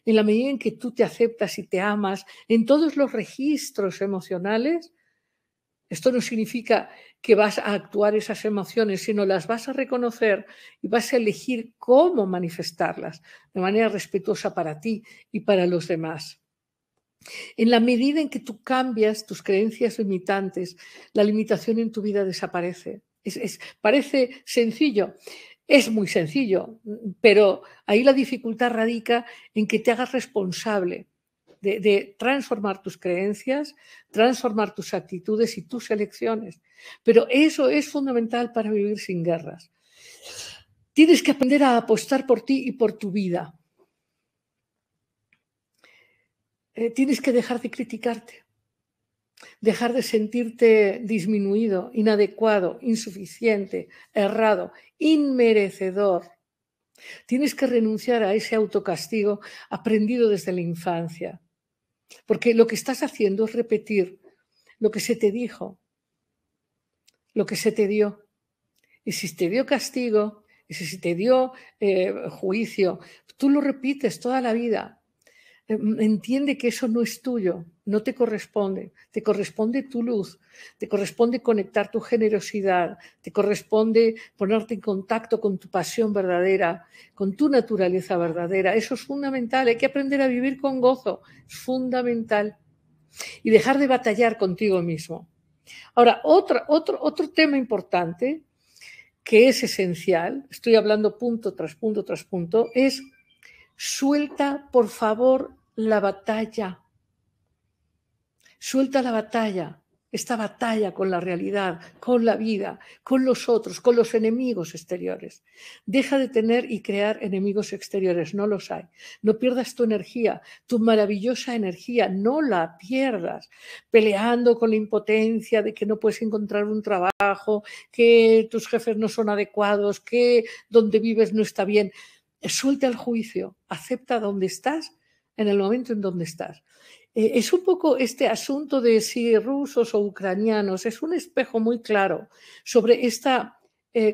En la medida en que tú te aceptas y te amas en todos los registros emocionales, esto no significa que vas a actuar esas emociones, sino las vas a reconocer y vas a elegir cómo manifestarlas de manera respetuosa para ti y para los demás. En la medida en que tú cambias tus creencias limitantes, la limitación en tu vida desaparece. Parece sencillo, es muy sencillo, pero ahí la dificultad radica en que te hagas responsable de transformar tus creencias, transformar tus actitudes y tus elecciones. Pero eso es fundamental para vivir sin guerras. Tienes que aprender a apostar por ti y por tu vida. Tienes que dejar de criticarte, dejar de sentirte disminuido, inadecuado, insuficiente, errado, inmerecedor. Tienes que renunciar a ese autocastigo aprendido desde la infancia, porque lo que estás haciendo es repetir lo que se te dijo, lo que se te dio. Y si te dio castigo, y si te dio juicio, tú lo repites toda la vida. Entiende que eso no es tuyo, no te corresponde tu luz, te corresponde conectar tu generosidad, te corresponde ponerte en contacto con tu pasión verdadera, con tu naturaleza verdadera. Eso es fundamental, hay que aprender a vivir con gozo, es fundamental. Y dejar de batallar contigo mismo. Ahora, otro tema importante que es esencial, estoy hablando punto tras punto tras punto, es suelta, por favor, la batalla. Suelta la batalla, esta batalla con la realidad, con la vida, con los otros, con los enemigos exteriores. Deja de tener y crear enemigos exteriores, no los hay. No pierdas tu energía, tu maravillosa energía, no la pierdas peleando con la impotencia de que no puedes encontrar un trabajo, que tus jefes no son adecuados, que donde vives no está bien. Suelta el juicio, acepta dónde estás en el momento en donde estás. Es un poco este asunto de si rusos o ucranianos, es un espejo muy claro sobre esta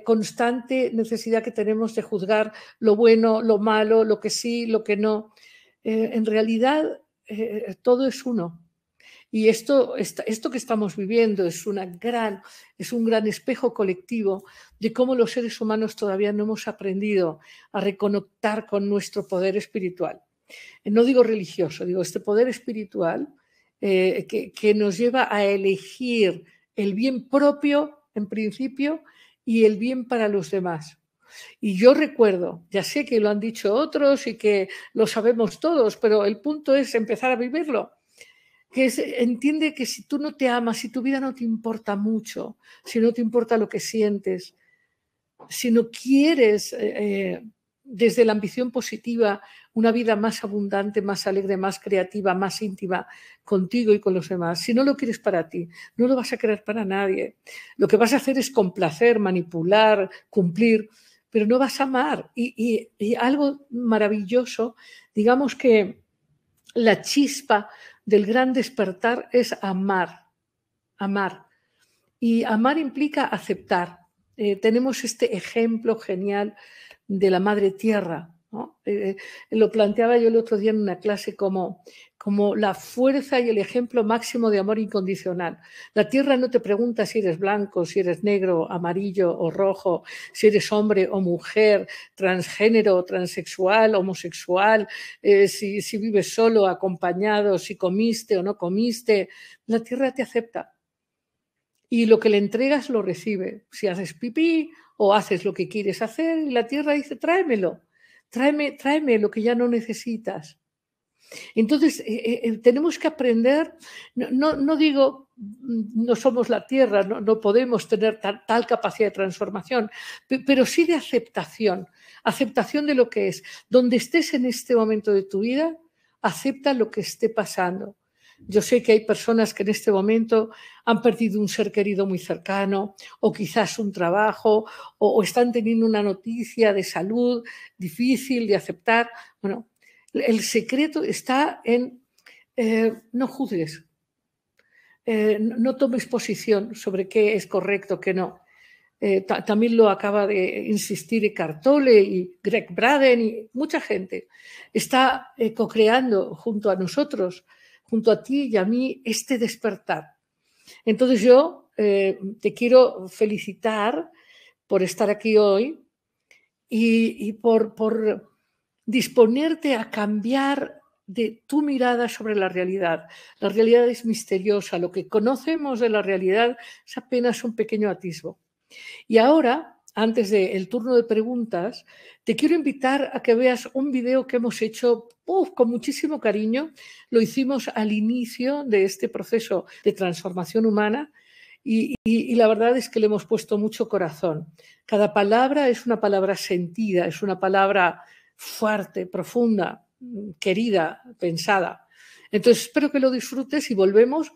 constante necesidad que tenemos de juzgar lo bueno, lo malo, lo que sí, lo que no. En realidad, todo es uno. Y esto que estamos viviendo es un gran espejo colectivo de cómo los seres humanos todavía no hemos aprendido a reconectar con nuestro poder espiritual. No digo religioso, digo este poder espiritual que nos lleva a elegir el bien propio, en principio, y el bien para los demás. Y yo recuerdo, ya sé que lo han dicho otros y que lo sabemos todos, pero el punto es empezar a vivirlo. Entiende que si tú no te amas, si tu vida no te importa mucho, si no te importa lo que sientes, si no quieres desde la ambición positiva una vida más abundante, más alegre, más creativa, más íntima contigo y con los demás, si no lo quieres para ti, no lo vas a querer para nadie. Lo que vas a hacer es complacer, manipular, cumplir, pero no vas a amar. Y algo maravilloso, digamos que la chispa del gran despertar es amar, amar. Y amar implica aceptar. Tenemos este ejemplo genial de la Madre Tierra, ¿no? Lo planteaba yo el otro día en una clase como la fuerza y el ejemplo máximo de amor incondicional. La Tierra no te pregunta si eres blanco, si eres negro, amarillo o rojo, si eres hombre o mujer, transgénero, transexual, homosexual, si vives solo, acompañado, si comiste o no comiste. La Tierra te acepta. Y lo que le entregas lo recibe. Si haces pipí o haces lo que quieres hacer, y la tierra dice, tráemelo, tráeme lo que ya no necesitas. Entonces, tenemos que aprender, no digo, no somos la tierra, no podemos tener tal capacidad de transformación, pero sí de aceptación de lo que es. Donde estés en este momento de tu vida, acepta lo que esté pasando. Yo sé que hay personas que en este momento han perdido un ser querido muy cercano o quizás un trabajo o están teniendo una noticia de salud difícil de aceptar. Bueno, el secreto está en no juzgues, no tomes posición sobre qué es correcto, qué no. También lo acaba de insistir Eckhart Tolle y Greg Braden y mucha gente. Está co-creando junto a nosotros, junto a ti y a mí, este despertar. Entonces yo te quiero felicitar por estar aquí hoy y por disponerte a cambiar de tu mirada sobre la realidad. La realidad es misteriosa, lo que conocemos de la realidad es apenas un pequeño atisbo. Y ahora, antes del turno de preguntas, te quiero invitar a que veas un video que hemos hecho con muchísimo cariño. Lo hicimos al inicio de este proceso de transformación humana y la verdad es que le hemos puesto mucho corazón. Cada palabra es una palabra sentida, es una palabra fuerte, profunda, querida, pensada. Entonces espero que lo disfrutes y volvemos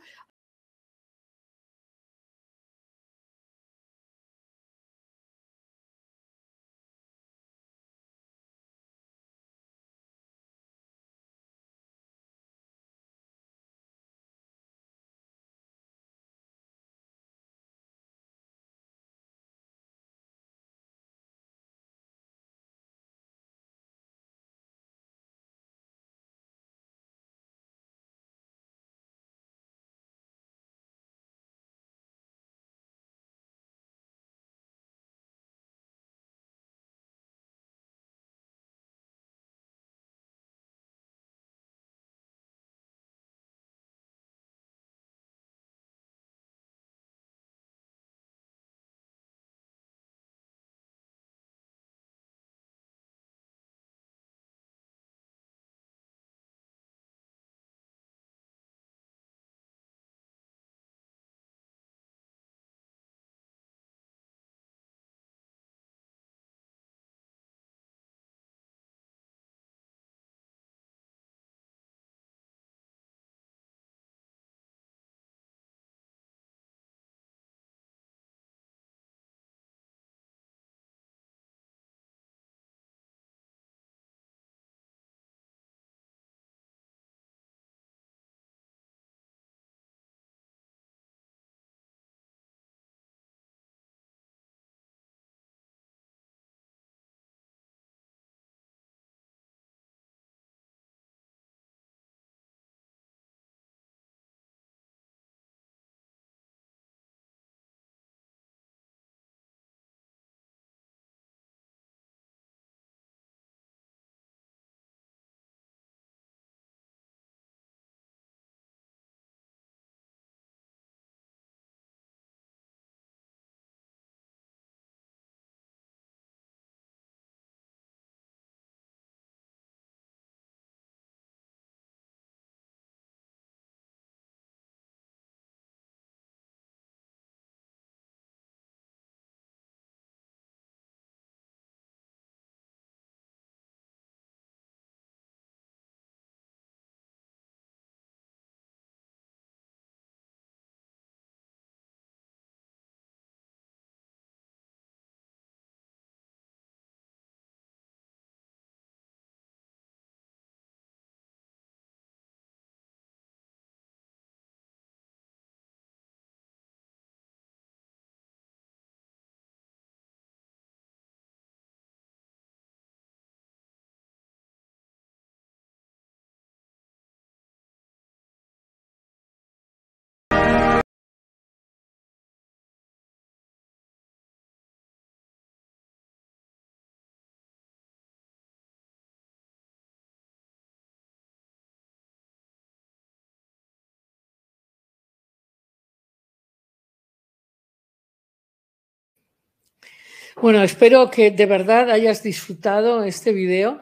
Bueno, espero que de verdad hayas disfrutado este video.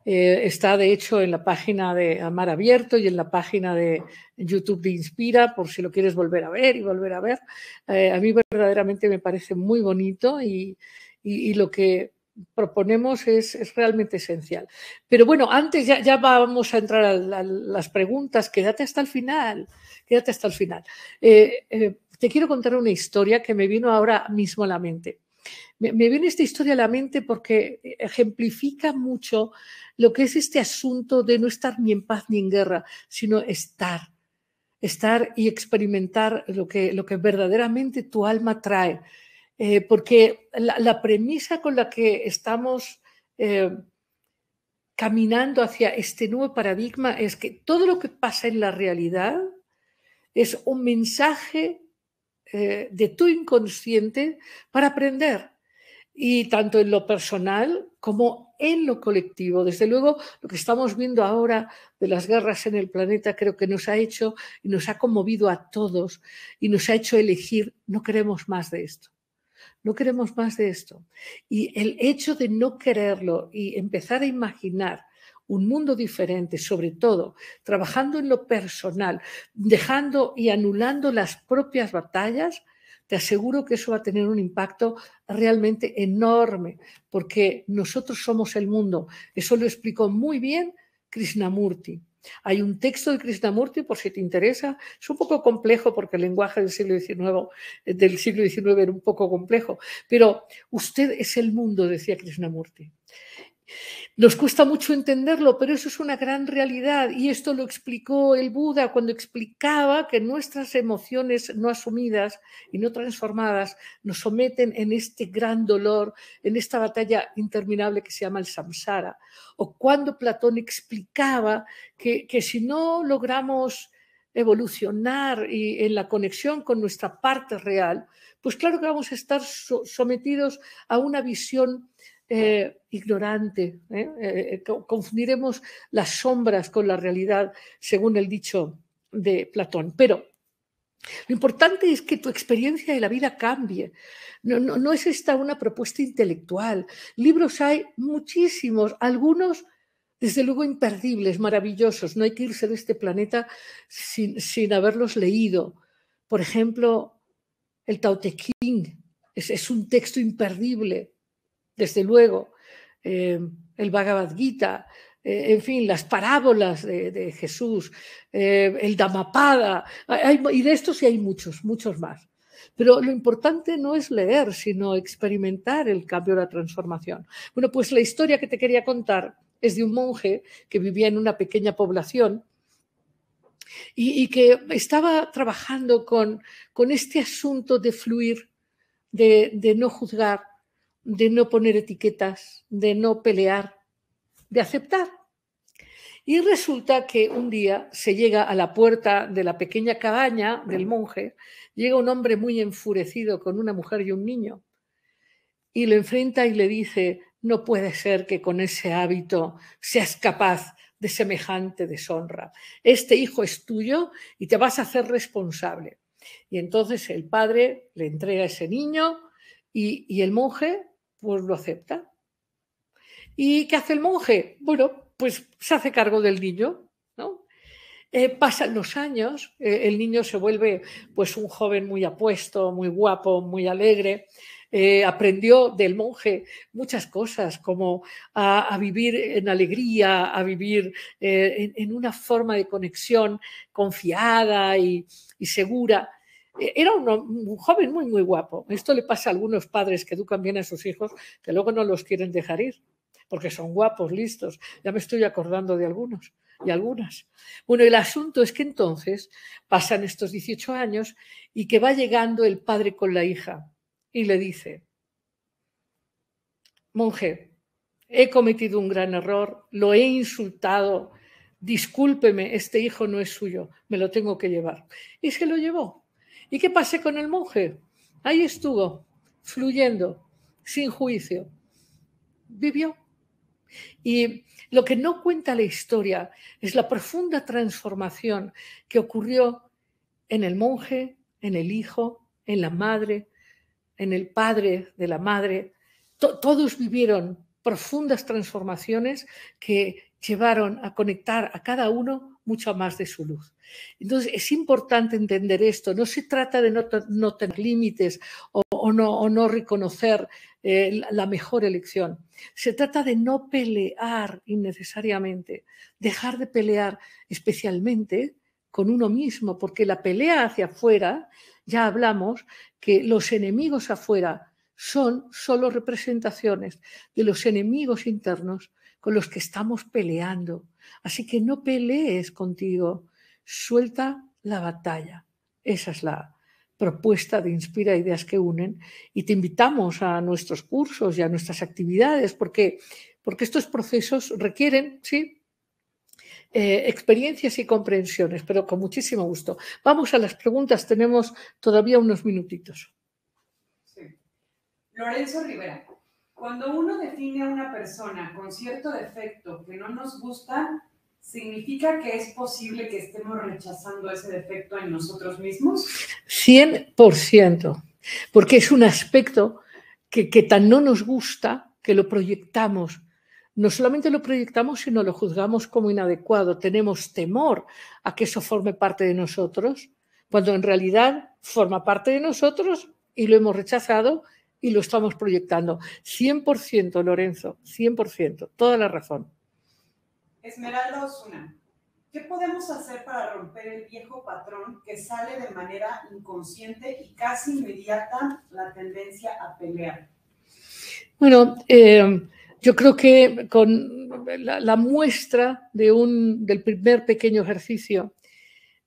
Está de hecho en la página de Amar Abierto y en la página de YouTube de Inspira, por si lo quieres volver a ver y volver a ver. A mí verdaderamente me parece muy bonito y lo que proponemos es realmente esencial. Pero bueno, antes ya vamos a entrar a las preguntas. Quédate hasta el final, quédate hasta el final. Te quiero contar una historia que me vino ahora mismo a la mente. Me viene esta historia a la mente porque ejemplifica mucho lo que es este asunto de no estar ni en paz ni en guerra, sino estar y experimentar lo que verdaderamente tu alma trae. Porque la premisa con la que estamos caminando hacia este nuevo paradigma es que todo lo que pasa en la realidad es un mensaje de tu inconsciente para aprender. Y tanto en lo personal como en lo colectivo. Desde luego, lo que estamos viendo ahora de las guerras en el planeta creo que nos ha hecho y nos ha conmovido a todos y nos ha hecho elegir, no queremos más de esto, no queremos más de esto. Y el hecho de no quererlo y empezar a imaginar un mundo diferente, sobre todo trabajando en lo personal, dejando y anulando las propias batallas, te aseguro que eso va a tener un impacto realmente enorme, porque nosotros somos el mundo. Eso lo explicó muy bien Krishnamurti. Hay un texto de Krishnamurti, por si te interesa, es un poco complejo porque el lenguaje del siglo XIX era un poco complejo, pero usted es el mundo, decía Krishnamurti. Nos cuesta mucho entenderlo, pero eso es una gran realidad y esto lo explicó el Buda cuando explicaba que nuestras emociones no asumidas y no transformadas nos someten en este gran dolor, en esta batalla interminable que se llama el samsara. O cuando Platón explicaba que si no logramos evolucionar y en la conexión con nuestra parte real, pues claro que vamos a estar sometidos a una visión ignorante. Confundiremos las sombras con la realidad, según el dicho de Platón. Pero lo importante es que tu experiencia de la vida cambie. No es esta una propuesta intelectual. Libros hay muchísimos, algunos desde luego imperdibles, maravillosos. No hay que irse de este planeta sin haberlos leído. Por ejemplo, el Tao Te Ching es un texto imperdible, desde luego. El Bhagavad Gita, en fin, las parábolas de Jesús, el Dhammapada, y de estos sí hay muchos, muchos más. Pero lo importante no es leer, sino experimentar el cambio, la transformación. Bueno, pues la historia que te quería contar es de un monje que vivía en una pequeña población y que estaba trabajando con este asunto de fluir, de no juzgar, de no poner etiquetas, de no pelear, de aceptar. Y resulta que un día se llega a la puerta de la pequeña cabaña del monje, llega un hombre muy enfurecido con una mujer y un niño y lo enfrenta y le dice: no puede ser que con ese hábito seas capaz de semejante deshonra. Este hijo es tuyo y te vas a hacer responsable. Y entonces el padre le entrega a ese niño y el monje pues lo acepta. ¿Y qué hace el monje? Bueno, pues se hace cargo del niño, ¿no? Pasan los años, el niño se vuelve pues un joven muy apuesto, muy guapo, muy alegre. Aprendió del monje muchas cosas, como a vivir en alegría, a vivir en una forma de conexión confiada y segura. Era un joven muy, muy guapo. Esto le pasa a algunos padres que educan bien a sus hijos, que luego no los quieren dejar ir, porque son guapos, listos. Ya me estoy acordando de algunos y algunas. Bueno, el asunto es que entonces pasan estos 18 años y que va llegando el padre con la hija y le dice: monje, he cometido un gran error, lo he insultado, discúlpeme, este hijo no es suyo, me lo tengo que llevar. Y se lo llevó. ¿Y qué pasó con el monje? Ahí estuvo, fluyendo, sin juicio. Vivió. Y lo que no cuenta la historia es la profunda transformación que ocurrió en el monje, en el hijo, en la madre, en el padre de la madre, todos vivieron profundas transformaciones que llevaron a conectar a cada uno mucho más de su luz. Entonces es importante entender esto. No se trata de no tener límites o no reconocer la mejor elección. Se trata de no pelear innecesariamente, dejar de pelear especialmente con uno mismo, porque la pelea hacia afuera, ya hablamos que los enemigos afuera son solo representaciones de los enemigos internos con los que estamos peleando. Así que no pelees contigo, suelta la batalla. Esa es la propuesta de Inspira Ideas que Unen, y te invitamos a nuestros cursos y a nuestras actividades porque estos procesos requieren, sí, experiencias y comprensiones, pero con muchísimo gusto. Vamos a las preguntas, tenemos todavía unos minutitos. Sí. Lorenzo Rivera, cuando uno define a una persona con cierto defecto que no nos gusta, ¿significa que es posible que estemos rechazando ese defecto en nosotros mismos? 100%, porque es un aspecto que tan no nos gusta que lo proyectamos. No solamente lo proyectamos, sino lo juzgamos como inadecuado. Tenemos temor a que eso forme parte de nosotros, cuando en realidad forma parte de nosotros y lo hemos rechazado y lo estamos proyectando. 100%, Lorenzo, 100%, toda la razón. Esmeralda Osuna, ¿qué podemos hacer para romper el viejo patrón que sale de manera inconsciente y casi inmediata la tendencia a pelear? Bueno, yo creo que con la muestra del primer pequeño ejercicio,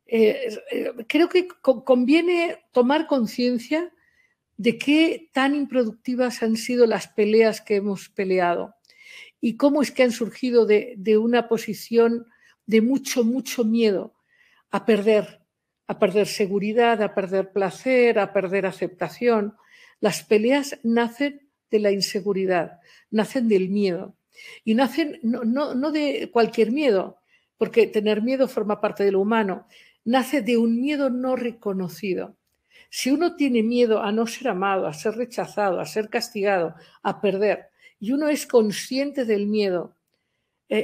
creo que conviene tomar conciencia de qué tan improductivas han sido las peleas que hemos peleado y cómo es que han surgido de una posición de mucho miedo a perder seguridad, a perder placer, a perder aceptación. Las peleas nacen de la inseguridad, nacen del miedo y nacen no de cualquier miedo, porque tener miedo forma parte de lo humano, nace de un miedo no reconocido. Si uno tiene miedo a no ser amado, a ser rechazado, a ser castigado, a perder, y uno es consciente del miedo,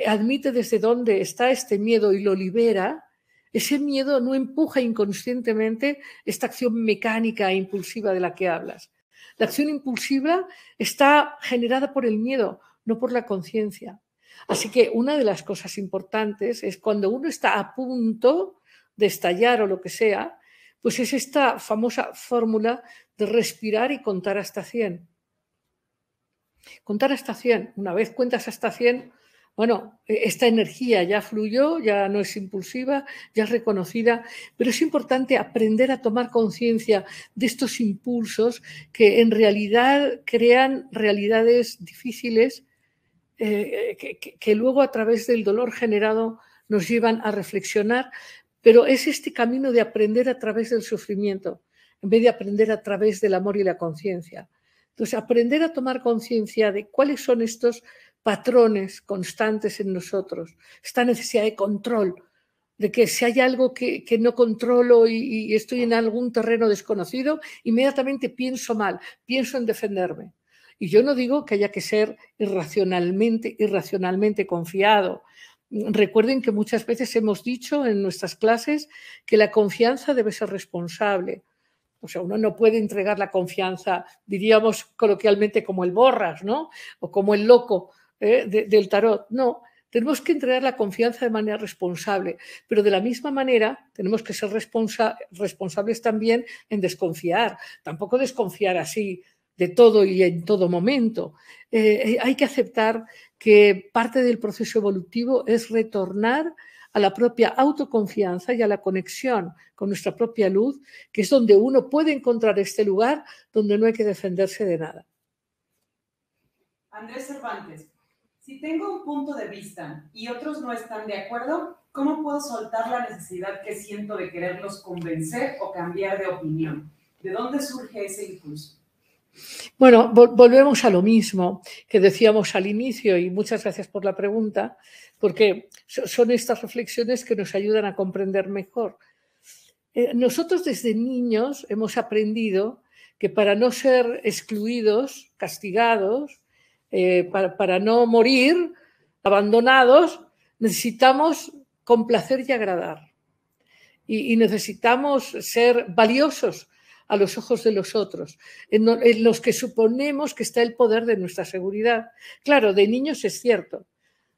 admite desde dónde está este miedo y lo libera, ese miedo no empuja inconscientemente esta acción mecánica e impulsiva de la que hablas. La acción impulsiva está generada por el miedo, no por la conciencia. Así que una de las cosas importantes es cuando uno está a punto de estallar o lo que sea, pues es esta famosa fórmula de respirar y contar hasta 100. Contar hasta 100. Una vez cuentas hasta 100, bueno, esta energía ya fluyó, ya no es impulsiva, ya es reconocida, pero es importante aprender a tomar conciencia de estos impulsos que en realidad crean realidades difíciles que luego a través del dolor generado nos llevan a reflexionar, pero es este camino de aprender a través del sufrimiento, en vez de aprender a través del amor y la conciencia. Entonces, aprender a tomar conciencia de cuáles son estos patrones constantes en nosotros, esta necesidad de control, de que si hay algo que no controlo y estoy en algún terreno desconocido, inmediatamente pienso mal, pienso en defenderme. Y yo no digo que haya que ser irracionalmente confiado. Recuerden que muchas veces hemos dicho en nuestras clases que la confianza debe ser responsable. O sea, uno no puede entregar la confianza, diríamos coloquialmente, como el borras, ¿no? O como el loco del tarot. No, tenemos que entregar la confianza de manera responsable, pero de la misma manera tenemos que ser responsables también en desconfiar. Tampoco desconfiar así de todo y en todo momento. Hay que aceptar que parte del proceso evolutivo es retornar a la propia autoconfianza y a la conexión con nuestra propia luz, que es donde uno puede encontrar este lugar donde no hay que defenderse de nada. Andrés Cervantes, si tengo un punto de vista y otros no están de acuerdo, ¿cómo puedo soltar la necesidad que siento de quererlos convencer o cambiar de opinión? ¿De dónde surge ese impulso? Bueno, volvemos a lo mismo que decíamos al inicio y muchas gracias por la pregunta, porque son estas reflexiones que nos ayudan a comprender mejor. Nosotros desde niños hemos aprendido que para no ser excluidos, castigados, para no morir abandonados, necesitamos complacer y agradar. Y necesitamos ser valiosos a los ojos de los otros, en los que suponemos que está el poder de nuestra seguridad. Claro, de niños es cierto.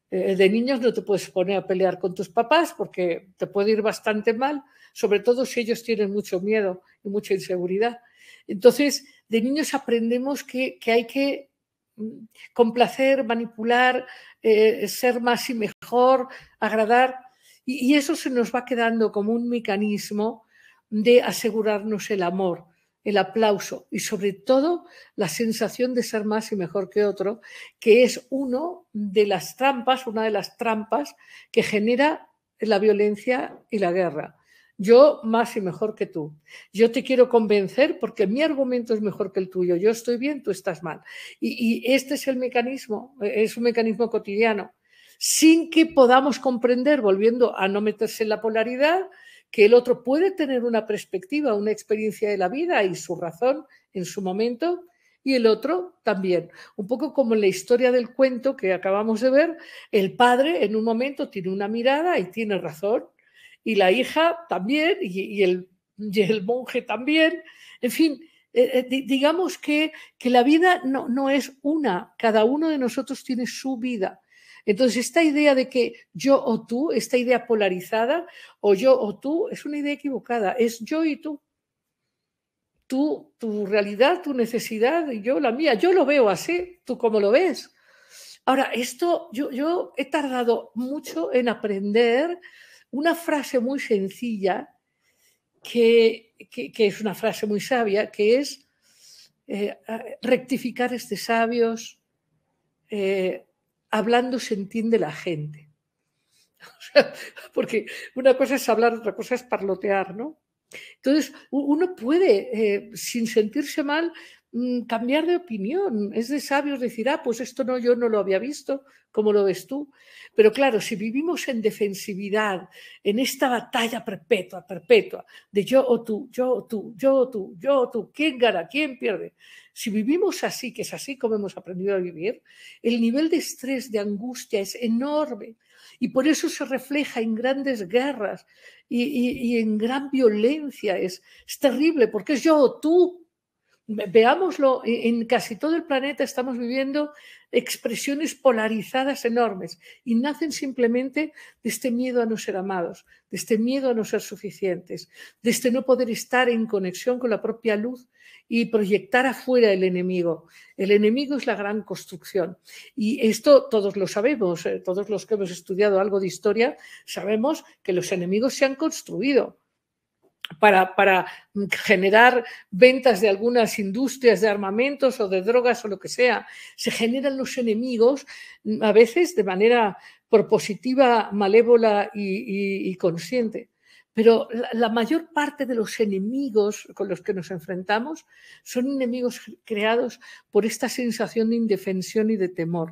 De niños no te puedes poner a pelear con tus papás porque te puede ir bastante mal, sobre todo si ellos tienen mucho miedo y mucha inseguridad. Entonces, de niños aprendemos que hay que complacer, manipular, ser más y mejor, agradar, y eso se nos va quedando como un mecanismo de asegurarnos el amor, el aplauso y sobre todo la sensación de ser más y mejor que otro, que es una de las trampas que genera la violencia y la guerra. Yo más y mejor que tú. Yo te quiero convencer porque mi argumento es mejor que el tuyo. Yo estoy bien, tú estás mal. Y este es el mecanismo, es un mecanismo cotidiano, sin que podamos comprender, volviendo a no meterse en la polaridad, que el otro puede tener una perspectiva, una experiencia de la vida y su razón en su momento, y el otro también. Un poco como en la historia del cuento que acabamos de ver, el padre en un momento tiene una mirada y tiene razón, y la hija también, y el monje también. En fin, digamos que la vida no es una, cada uno de nosotros tiene su vida. Entonces, esta idea de que yo o tú, esta idea polarizada, o yo o tú, es una idea equivocada, es yo y tú. Tú, tu realidad, tu necesidad, y yo la mía. Yo lo veo así, ¿tú cómo lo ves? Ahora, esto yo he tardado mucho en aprender una frase muy sencilla, que es una frase muy sabia, que es rectificar es de sabios, hablando se entiende la gente. O sea, porque una cosa es hablar, otra cosa es parlotear, ¿no? Entonces, uno puede, sin sentirse mal, cambiar de opinión. Es de sabios decir, pues esto no, yo no lo había visto, ¿cómo lo ves tú? Pero claro, si vivimos en defensividad, en esta batalla perpetua, de yo o tú, yo o tú, yo o tú, yo o tú, ¿quién gana? ¿Quién pierde? Si vivimos así, que es así como hemos aprendido a vivir, el nivel de estrés, de angustia es enorme. Y por eso se refleja en grandes guerras y en gran violencia. Es terrible, porque es yo o tú. Veámoslo, en casi todo el planeta estamos viviendo expresiones polarizadas enormes y nacen simplemente de este miedo a no ser amados, de este miedo a no ser suficientes, de este no poder estar en conexión con la propia luz y proyectar afuera el enemigo. El enemigo es la gran construcción y esto todos lo sabemos, todos los que hemos estudiado algo de historia sabemos que los enemigos se han construido para generar ventas de algunas industrias de armamentos o de drogas o lo que sea. Se generan los enemigos a veces de manera propositiva, malévola y consciente. Pero la mayor parte de los enemigos con los que nos enfrentamos son enemigos creados por esta sensación de indefensión y de temor.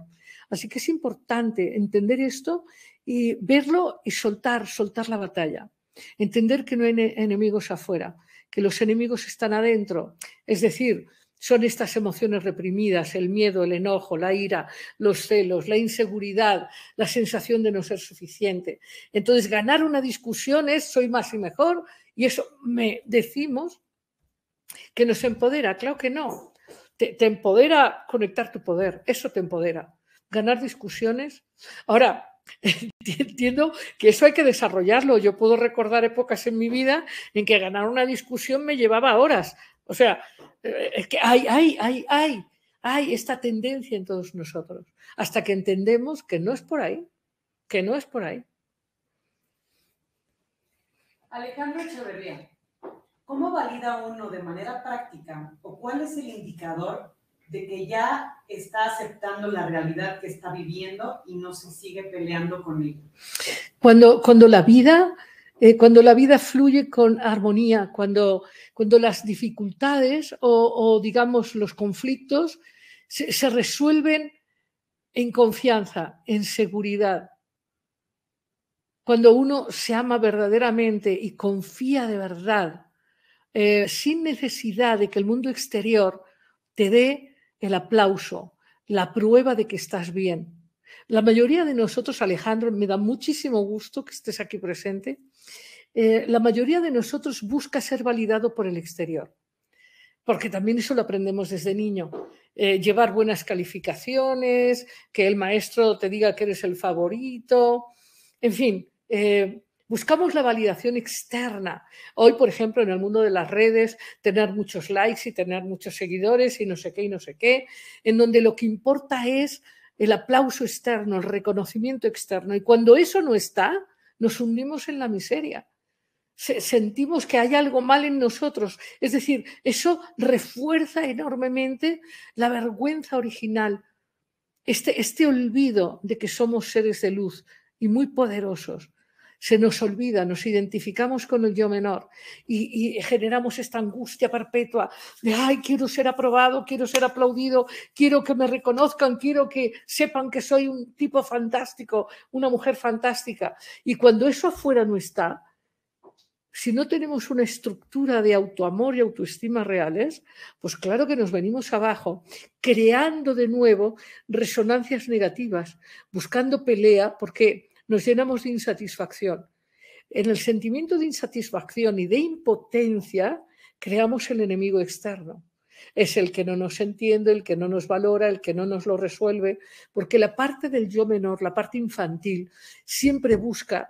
Así que es importante entender esto y verlo y soltar la batalla. Entender que no hay enemigos afuera, que los enemigos están adentro. Es decir, son estas emociones reprimidas, el miedo, el enojo, la ira, los celos, la inseguridad, la sensación de no ser suficiente. Entonces, ganar una discusión es soy más y mejor, y eso decimos que nos empodera. Claro que no. Te empodera conectar tu poder, eso te empodera. Ganar discusiones. Ahora, entiendo que eso hay que desarrollarlo. Yo puedo recordar épocas en mi vida en que ganar una discusión me llevaba horas. O sea, es que hay esta tendencia en todos nosotros, hasta que entendemos que no es por ahí, que no es por ahí. Alejandro Echeverría, ¿cómo valida uno de manera práctica o cuál es el indicador de que ya está aceptando la realidad que está viviendo y no se sigue peleando con ella? Cuando la vida fluye con armonía, cuando las dificultades o digamos los conflictos se resuelven en confianza, en seguridad. Cuando uno se ama verdaderamente y confía de verdad sin necesidad de que el mundo exterior te dé el aplauso, la prueba de que estás bien. La mayoría de nosotros, Alejandro, me da muchísimo gusto que estés aquí presente, la mayoría de nosotros busca ser validado por el exterior, porque también eso lo aprendemos desde niño. Llevar buenas calificaciones, que el maestro te diga que eres el favorito, en fin, buscamos la validación externa. Hoy, por ejemplo, en el mundo de las redes, tener muchos likes y tener muchos seguidores y no sé qué, en donde lo que importa es el aplauso externo, el reconocimiento externo. Y cuando eso no está, nos hundimos en la miseria. Sentimos que hay algo mal en nosotros. Es decir, eso refuerza enormemente la vergüenza original, este olvido de que somos seres de luz y muy poderosos. Se nos olvida, nos identificamos con el yo menor y generamos esta angustia perpetua de ay, quiero ser aprobado, quiero ser aplaudido, quiero que me reconozcan, quiero que sepan que soy un tipo fantástico, una mujer fantástica. Y cuando eso afuera no está, si no tenemos una estructura de autoamor y autoestima reales, pues claro que nos venimos abajo, creando de nuevo resonancias negativas, buscando pelea, porque nos llenamos de insatisfacción. En el sentimiento de insatisfacción y de impotencia, creamos el enemigo externo. Es el que no nos entiende, el que no nos valora, el que no nos lo resuelve, porque la parte del yo menor, la parte infantil, siempre busca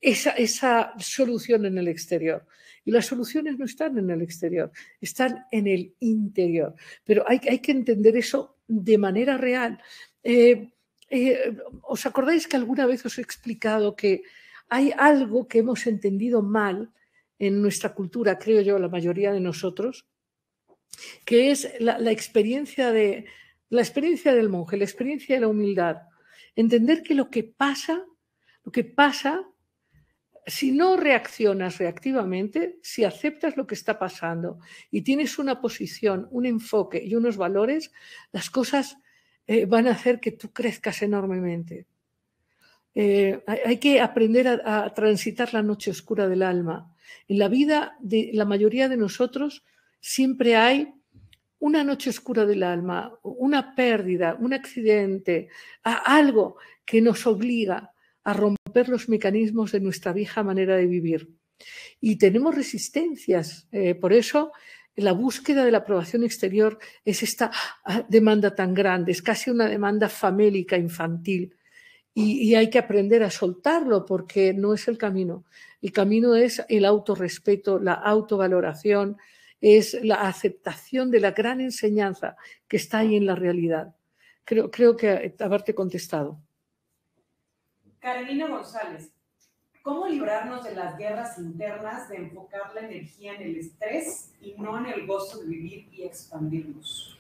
esa solución en el exterior. Y las soluciones no están en el exterior, están en el interior. Pero hay que entender eso de manera real. ¿Os acordáis que alguna vez os he explicado que hay algo que hemos entendido mal en nuestra cultura, creo yo, la mayoría de nosotros, que es la experiencia del monje, la experiencia de la humildad? Entender que lo que pasa, si no reaccionas reactivamente, si aceptas lo que está pasando y tienes una posición, un enfoque y unos valores, las cosas van a hacer que tú crezcas enormemente. Hay que aprender a transitar la noche oscura del alma. En la vida de la mayoría de nosotros siempre hay una noche oscura del alma, una pérdida, un accidente, algo que nos obliga a romper los mecanismos de nuestra vieja manera de vivir. Y tenemos resistencias. Por eso la búsqueda de la aprobación exterior es esta demanda tan grande, es casi una demanda famélica, infantil. Y hay que aprender a soltarlo porque no es el camino. El camino es el autorrespeto, la autovaloración, es la aceptación de la gran enseñanza que está ahí en la realidad. Creo que haberte contestado. Karenina González, ¿cómo librarnos de las guerras internas de enfocar la energía en el estrés y no en el gozo de vivir y expandirnos?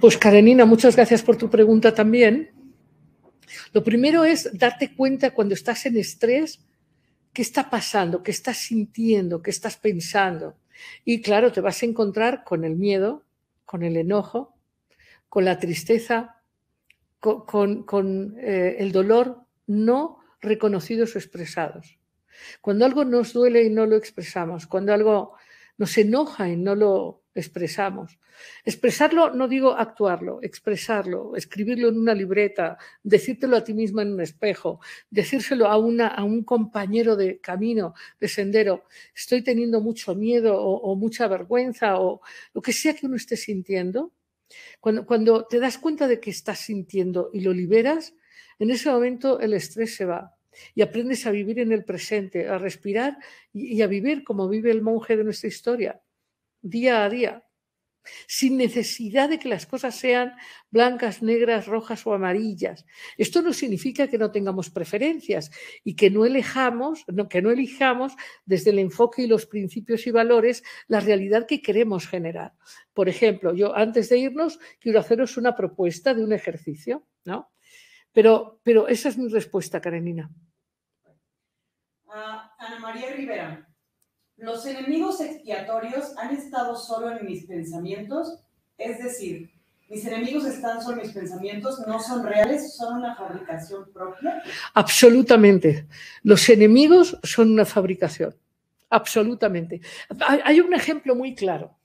Pues Karenina, muchas gracias por tu pregunta también. Lo primero es darte cuenta cuando estás en estrés, qué está pasando, qué estás sintiendo, qué estás pensando. Y claro, te vas a encontrar con el miedo, con el enojo, con la tristeza, con el dolor no reconocidos o expresados. Cuando algo nos duele y no lo expresamos, cuando algo nos enoja y no lo expresamos. Expresarlo, no digo actuarlo, expresarlo, escribirlo en una libreta, decírtelo a ti misma en un espejo, decírselo a un compañero de camino, de sendero. Estoy teniendo mucho miedo o mucha vergüenza o lo que sea que uno esté sintiendo. Cuando te das cuenta de que estás sintiendo y lo liberas, en ese momento el estrés se va. Y aprendes a vivir en el presente, a respirar y a vivir como vive el monje de nuestra historia, día a día, sin necesidad de que las cosas sean blancas, negras, rojas o amarillas. Esto no significa que no tengamos preferencias y que no elijamos desde el enfoque y los principios y valores la realidad que queremos generar. Por ejemplo, yo antes de irnos quiero haceros una propuesta de un ejercicio, ¿no? Pero esa es mi respuesta, Karenina. Ana María Rivera. Los enemigos expiatorios han estado solo en mis pensamientos, es decir, mis enemigos están solo en mis pensamientos, no son reales, son una fabricación propia. Absolutamente. Los enemigos son una fabricación. absolutamente. Hay un ejemplo muy claro.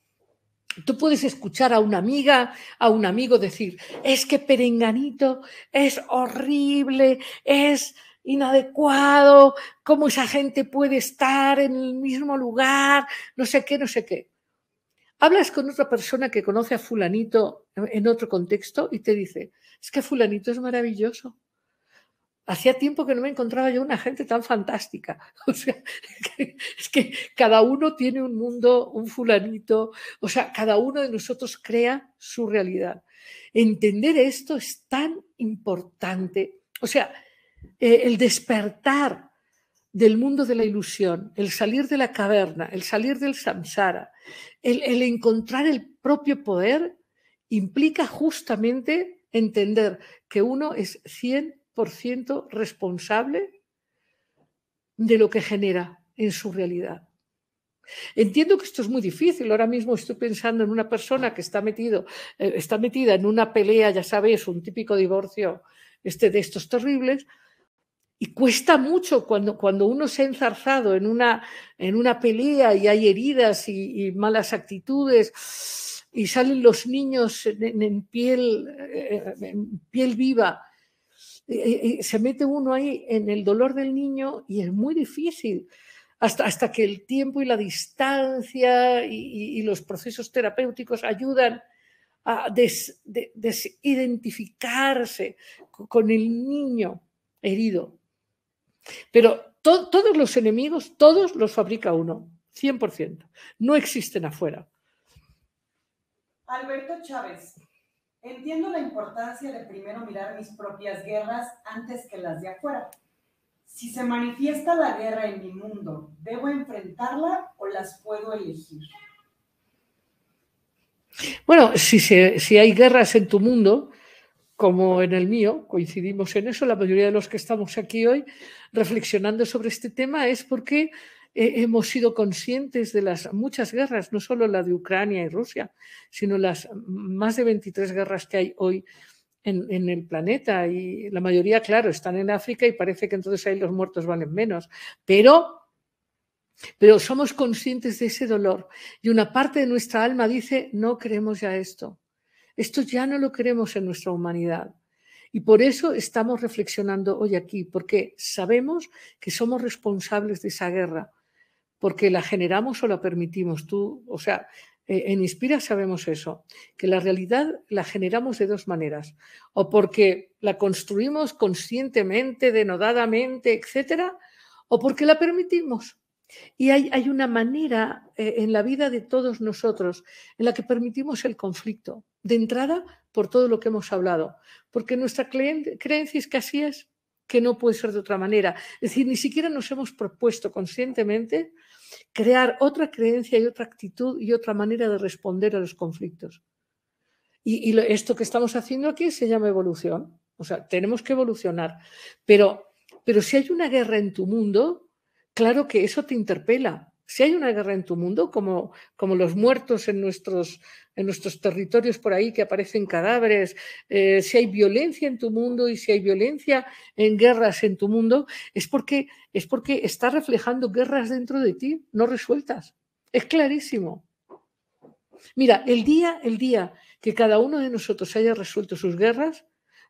Tú puedes escuchar a una amiga, a un amigo decir, es que Perenganito es horrible, es inadecuado, cómo esa gente puede estar en el mismo lugar, no sé qué, no sé qué. Hablas con otra persona que conoce a fulanito en otro contexto y te dice, es que fulanito es maravilloso. Hacía tiempo que no me encontraba yo una gente tan fantástica. O sea, es que cada uno tiene un mundo, un fulanito. O sea, cada uno de nosotros crea su realidad. Entender esto es tan importante. O sea, el despertar del mundo de la ilusión, el salir de la caverna, el salir del samsara, el encontrar el propio poder, implica justamente entender que uno es 100% responsable de lo que genera en su realidad. Entiendo que esto es muy difícil. Ahora mismo estoy pensando en una persona que está metida en una pelea, ya sabéis, un típico divorcio de estos terribles. Y cuesta mucho cuando uno se ha enzarzado en una pelea y hay heridas y malas actitudes y salen los niños en piel viva. Se mete uno ahí en el dolor del niño y es muy difícil hasta que el tiempo y la distancia y los procesos terapéuticos ayudan a desidentificarse con el niño herido. Pero todos los enemigos, todos los fabrica uno, 100%. No existen afuera. Alberto Chávez, entiendo la importancia de primero mirar mis propias guerras antes que las de afuera. Si se manifiesta la guerra en mi mundo, ¿debo enfrentarla o las puedo elegir? Bueno, si hay guerras en tu mundo, como en el mío, coincidimos en eso, la mayoría de los que estamos aquí hoy reflexionando sobre este tema es porque hemos sido conscientes de las muchas guerras, no solo la de Ucrania y Rusia, sino las más de 23 guerras que hay hoy en el planeta, y la mayoría, claro, están en África y parece que entonces ahí los muertos valen menos, pero somos conscientes de ese dolor y una parte de nuestra alma dice, no queremos ya esto. Esto ya no lo queremos en nuestra humanidad. Y por eso estamos reflexionando hoy aquí, porque sabemos que somos responsables de esa guerra, porque la generamos o la permitimos. En Inspira sabemos eso, que la realidad la generamos de dos maneras, o porque la construimos conscientemente, denodadamente, etcétera, o porque la permitimos. Y hay una manera en la vida de todos nosotros en la que permitimos el conflicto. De entrada, por todo lo que hemos hablado, porque nuestra creencia es que así es, que no puede ser de otra manera. Es decir, ni siquiera nos hemos propuesto conscientemente crear otra creencia y otra actitud y otra manera de responder a los conflictos. Y esto que estamos haciendo aquí se llama evolución. O sea, tenemos que evolucionar. Pero si hay una guerra en tu mundo, claro que eso te interpela. Si hay una guerra en tu mundo, como los muertos en nuestros territorios por ahí que aparecen cadáveres, si hay violencia en tu mundo y si hay violencia en guerras en tu mundo, es porque está reflejando guerras dentro de ti, no resueltas. Es clarísimo. Mira, el día que cada uno de nosotros haya resuelto sus guerras,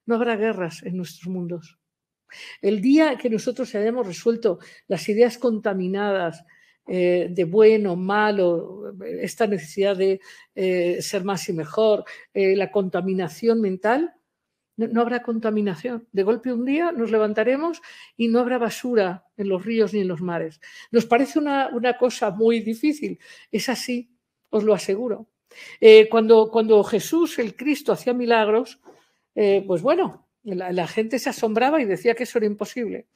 no habrá guerras en nuestros mundos. El día que nosotros hayamos resuelto las ideas contaminadas de bueno, malo, esta necesidad de ser más y mejor, la contaminación mental, no habrá contaminación. De golpe un día nos levantaremos y no habrá basura en los ríos ni en los mares. Nos parece una cosa muy difícil. Es así, os lo aseguro. Cuando Jesús, el Cristo, hacía milagros, pues bueno, la gente se asombraba y decía que eso era imposible.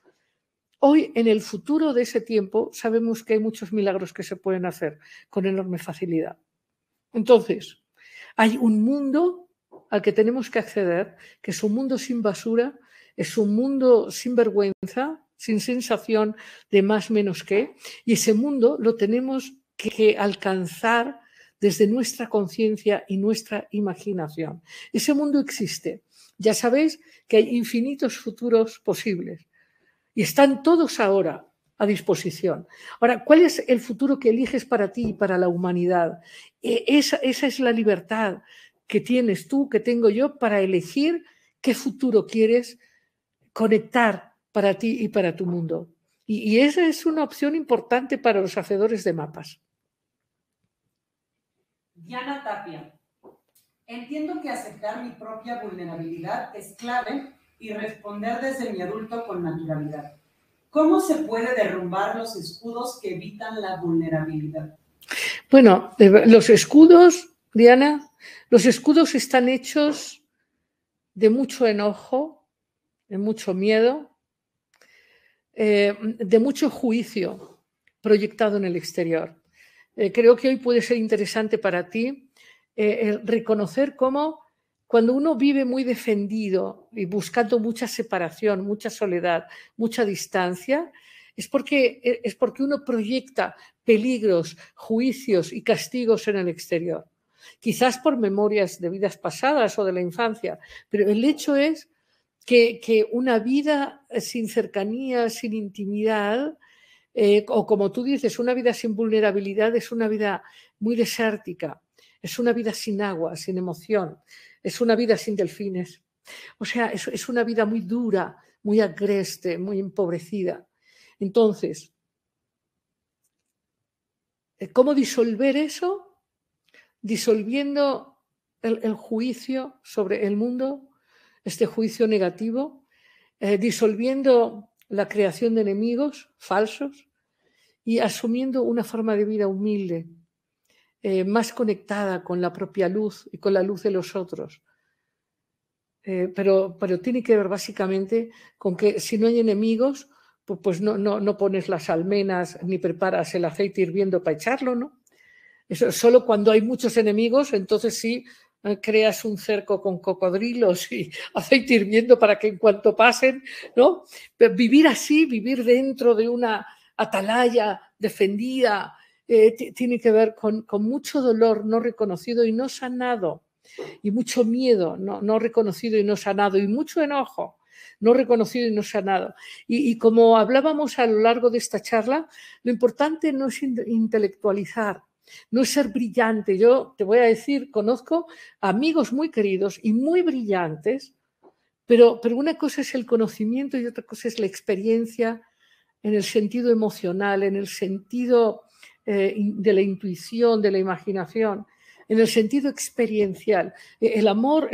Hoy, en el futuro de ese tiempo, sabemos que hay muchos milagros que se pueden hacer con enorme facilidad. Entonces, hay un mundo al que tenemos que acceder, que es un mundo sin basura, es un mundo sin vergüenza, sin sensación de más menos que, y ese mundo lo tenemos que alcanzar desde nuestra conciencia y nuestra imaginación. Ese mundo existe. Ya sabéis que hay infinitos futuros posibles y están todos ahora. a disposición. Ahora, ¿cuál es el futuro que eliges para ti y para la humanidad? Esa es la libertad que tienes tú, que tengo yo, para elegir qué futuro quieres conectar para ti y para tu mundo. Y esa es una opción importante para los hacedores de mapas. Diana Tapia. Entiendo que aceptar mi propia vulnerabilidad es clave y responder desde mi adulto con naturalidad. ¿Cómo se puede derrumbar los escudos que evitan la vulnerabilidad? Bueno, los escudos, Diana, los escudos están hechos de mucho enojo, de mucho miedo, de mucho juicio proyectado en el exterior. Creo que hoy puede ser interesante para ti reconocer cómo cuando uno vive muy defendido y buscando mucha separación, mucha soledad, mucha distancia, es porque uno proyecta peligros, juicios y castigos en el exterior. Quizás por memorias de vidas pasadas o de la infancia, pero el hecho es que una vida sin cercanía, sin intimidad, o como tú dices, una vida sin vulnerabilidad es una vida muy desértica, es una vida sin agua, sin emoción, es una vida sin delfines. O sea, es una vida muy dura, muy agreste, muy empobrecida. Entonces, ¿cómo disolver eso? Disolviendo el juicio sobre el mundo, este juicio negativo, disolviendo la creación de enemigos falsos y asumiendo una forma de vida humilde, más conectada con la propia luz y con la luz de los otros. Pero tiene que ver básicamente con que si no hay enemigos, pues no pones las almenas ni preparas el aceite hirviendo para echarlo, ¿no? Eso, solo cuando hay muchos enemigos, entonces sí creas un cerco con cocodrilos y aceite hirviendo para que en cuanto pasen, ¿no? Pero vivir así, vivir dentro de una atalaya defendida, tiene que ver con mucho dolor no reconocido y no sanado, y mucho miedo no reconocido y no sanado, y mucho enojo no reconocido y no sanado. Y como hablábamos a lo largo de esta charla, lo importante no es intelectualizar, no es ser brillante. Yo te voy a decir, conozco amigos muy queridos y muy brillantes, pero una cosa es el conocimiento y otra cosa es la experiencia en el sentido emocional, en el sentido de la intuición, de la imaginación, en el sentido experiencial. El amor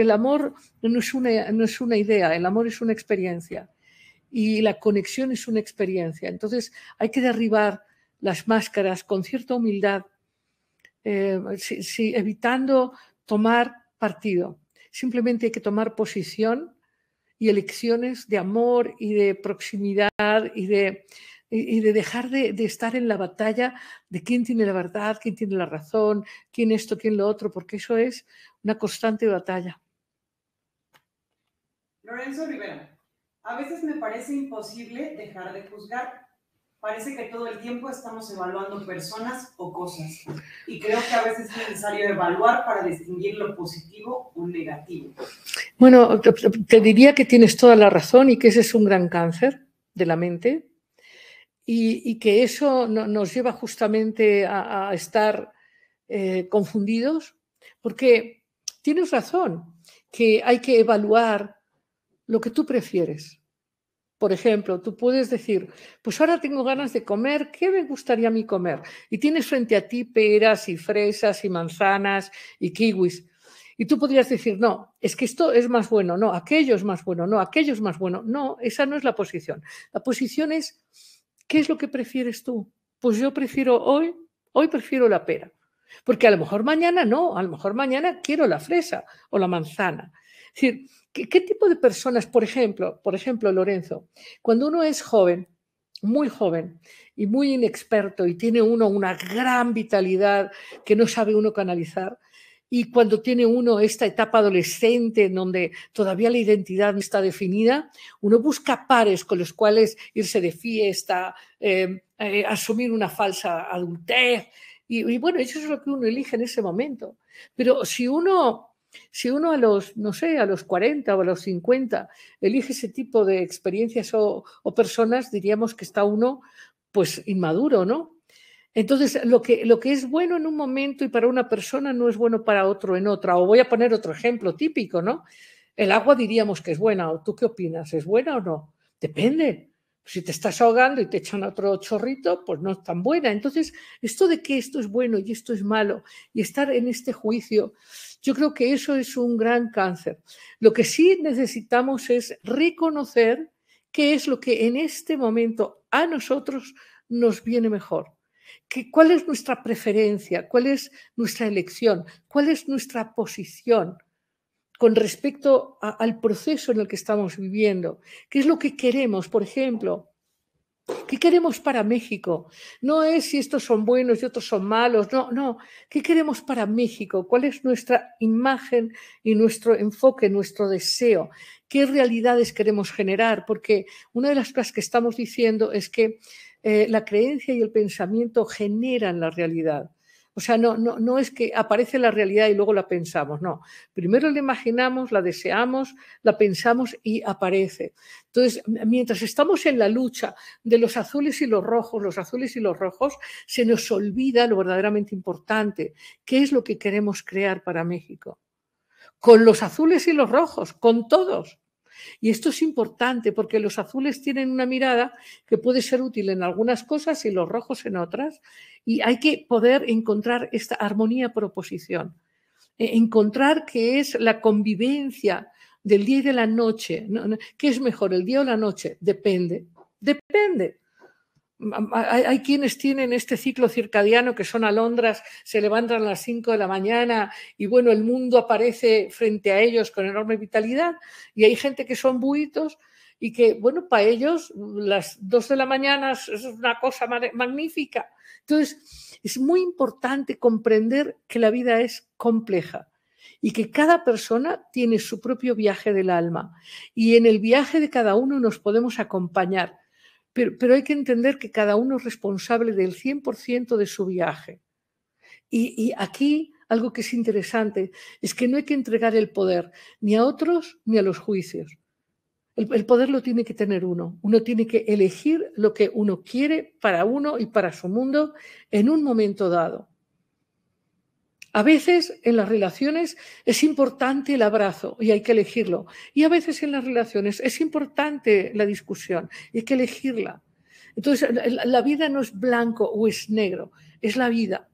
no es una idea, el amor es una experiencia y la conexión es una experiencia. Entonces hay que derribar las máscaras con cierta humildad, evitando tomar partido. Simplemente hay que tomar posición y elecciones de amor y de proximidad y de dejar de estar en la batalla de quién tiene la verdad, quién tiene la razón, quién esto, quién lo otro, porque eso es una constante batalla. Lorenzo Rivera. A veces me parece imposible dejar de juzgar. Parece que todo el tiempo estamos evaluando personas o cosas. Y creo que a veces es necesario evaluar para distinguir lo positivo o negativo. Bueno, te diría que tienes toda la razón y que ese es un gran cáncer de la mente y que eso nos lleva justamente a estar confundidos, porque tienes razón, que hay que evaluar lo que tú prefieres. Por ejemplo, tú puedes decir, pues ahora tengo ganas de comer, ¿qué me gustaría a mí comer? Y tienes frente a ti peras y fresas y manzanas y kiwis. Y tú podrías decir, no, es que esto es más bueno, no, aquello es más bueno, no, aquello es más bueno. No, esa no es la posición. La posición es, ¿qué es lo que prefieres tú? Pues yo prefiero hoy prefiero la pera. Porque a lo mejor mañana no, a lo mejor mañana quiero la fresa o la manzana. Es decir, ¿qué tipo de personas, por ejemplo, Lorenzo, cuando uno es joven, muy joven y muy inexperto y tiene uno una gran vitalidad que no sabe uno canalizar, y cuando tiene uno esta etapa adolescente en donde todavía la identidad no está definida, uno busca pares con los cuales irse de fiesta, asumir una falsa adultez, y bueno, eso es lo que uno elige en ese momento. Pero si uno a los, no sé, a los 40 o a los 50 elige ese tipo de experiencias o personas, diríamos que está uno pues inmaduro, ¿no? Entonces, lo que es bueno en un momento y para una persona no es bueno para otro en otra. O voy a poner otro ejemplo típico, ¿no? El agua diríamos que es buena. ¿O tú qué opinas? ¿Es buena o no? Depende. Si te estás ahogando y te echan otro chorrito, pues no es tan buena. Entonces, esto de que esto es bueno y esto es malo y estar en este juicio, yo creo que eso es un gran cáncer. Lo que sí necesitamos es reconocer qué es lo que en este momento a nosotros nos viene mejor. ¿Cuál es nuestra preferencia? ¿Cuál es nuestra elección? ¿Cuál es nuestra posición con respecto al proceso en el que estamos viviendo? ¿Qué es lo que queremos? Por ejemplo, ¿qué queremos para México? No es si estos son buenos y otros son malos, no, no. ¿Qué queremos para México? ¿Cuál es nuestra imagen y nuestro enfoque, nuestro deseo? ¿Qué realidades queremos generar? Porque una de las cosas que estamos diciendo es que la creencia y el pensamiento generan la realidad. O sea, no es que aparece la realidad y luego la pensamos, no. Primero la imaginamos, la deseamos, la pensamos y aparece. Entonces, mientras estamos en la lucha de los azules y los rojos, se nos olvida lo verdaderamente importante, qué es lo que queremos crear para México. Con los azules y los rojos, con todos. Y esto es importante porque los azules tienen una mirada que puede ser útil en algunas cosas y los rojos en otras. Y hay que poder encontrar esta armonía por oposición. Encontrar qué es la convivencia del día y de la noche. ¿Qué es mejor, el día o la noche? Depende. Depende. Hay quienes tienen este ciclo circadiano que son alondras, se levantan a las 5 de la mañana y bueno, el mundo aparece frente a ellos con enorme vitalidad, y hay gente que son buitos y que, bueno, para ellos las 2 de la mañana es una cosa magnífica. Entonces, es muy importante comprender que la vida es compleja y que cada persona tiene su propio viaje del alma, y en el viaje de cada uno nos podemos acompañar. Pero hay que entender que cada uno es responsable del 100% de su viaje. Y aquí algo que es interesante es que no hay que entregar el poder ni a otros ni a los juicios. El poder lo tiene que tener uno. Uno tiene que elegir lo que uno quiere para uno y para su mundo en un momento dado. A veces en las relaciones es importante el abrazo y hay que elegirlo. Y a veces en las relaciones es importante la discusión y hay que elegirla. Entonces, la vida no es blanco o es negro, es la vida.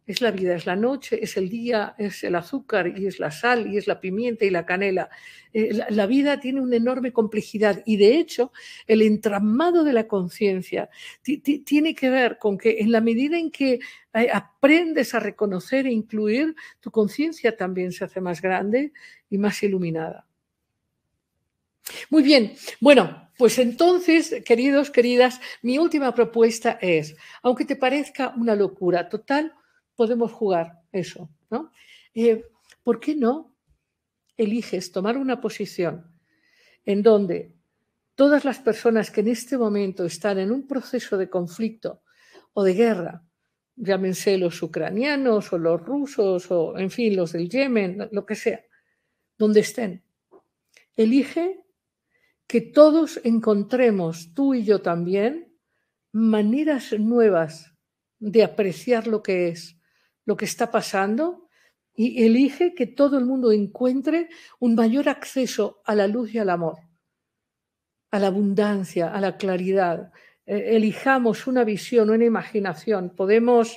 Es la vida, es la noche, es el día, es el azúcar y es la sal y es la pimienta y la canela. La vida tiene una enorme complejidad y de hecho el entramado de la conciencia tiene que ver con que en la medida en que aprendes a reconocer e incluir, tu conciencia también se hace más grande y más iluminada. Muy bien, bueno, pues entonces, queridos, queridas, mi última propuesta es, aunque te parezca una locura total, podemos jugar eso, ¿no? ¿Por qué no eliges tomar una posición en donde todas las personas que en este momento están en un proceso de conflicto o de guerra, llámense los ucranianos o los rusos o, en fin, los del Yemen, lo que sea, donde estén, elige que todos encontremos, tú y yo también, maneras nuevas de apreciar lo que es, lo que está pasando, y elige que todo el mundo encuentre un mayor acceso a la luz y al amor, a la abundancia, a la claridad. Elijamos una visión, una imaginación. Podemos,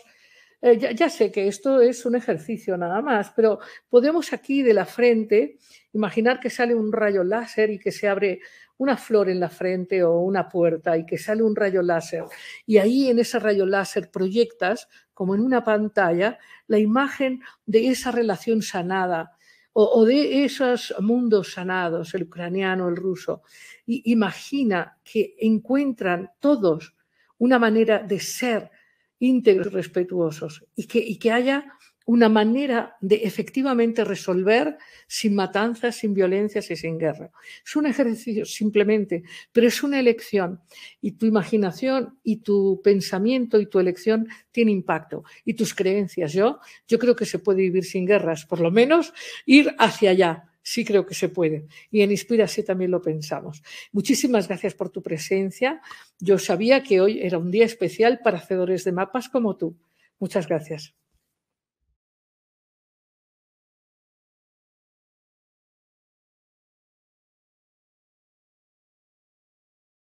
ya sé que esto es un ejercicio nada más, pero podemos aquí de la frente imaginar que sale un rayo láser y que se abre una flor en la frente o una puerta y que sale un rayo láser. Y ahí en ese rayo láser proyectas, como en una pantalla, la imagen de esa relación sanada o de esos mundos sanados, el ucraniano, el ruso. Y imagina que encuentran todos una manera de ser íntegros y respetuosos y que haya una manera de efectivamente resolver sin matanzas, sin violencias y sin guerra. Es un ejercicio simplemente, pero es una elección y tu imaginación y tu pensamiento y tu elección tiene impacto y tus creencias. Yo creo que se puede vivir sin guerras, por lo menos ir hacia allá. sí creo que se puede. Y en Inspírase también lo pensamos. Muchísimas gracias por tu presencia. Yo sabía que hoy era un día especial para hacedores de mapas como tú. Muchas gracias.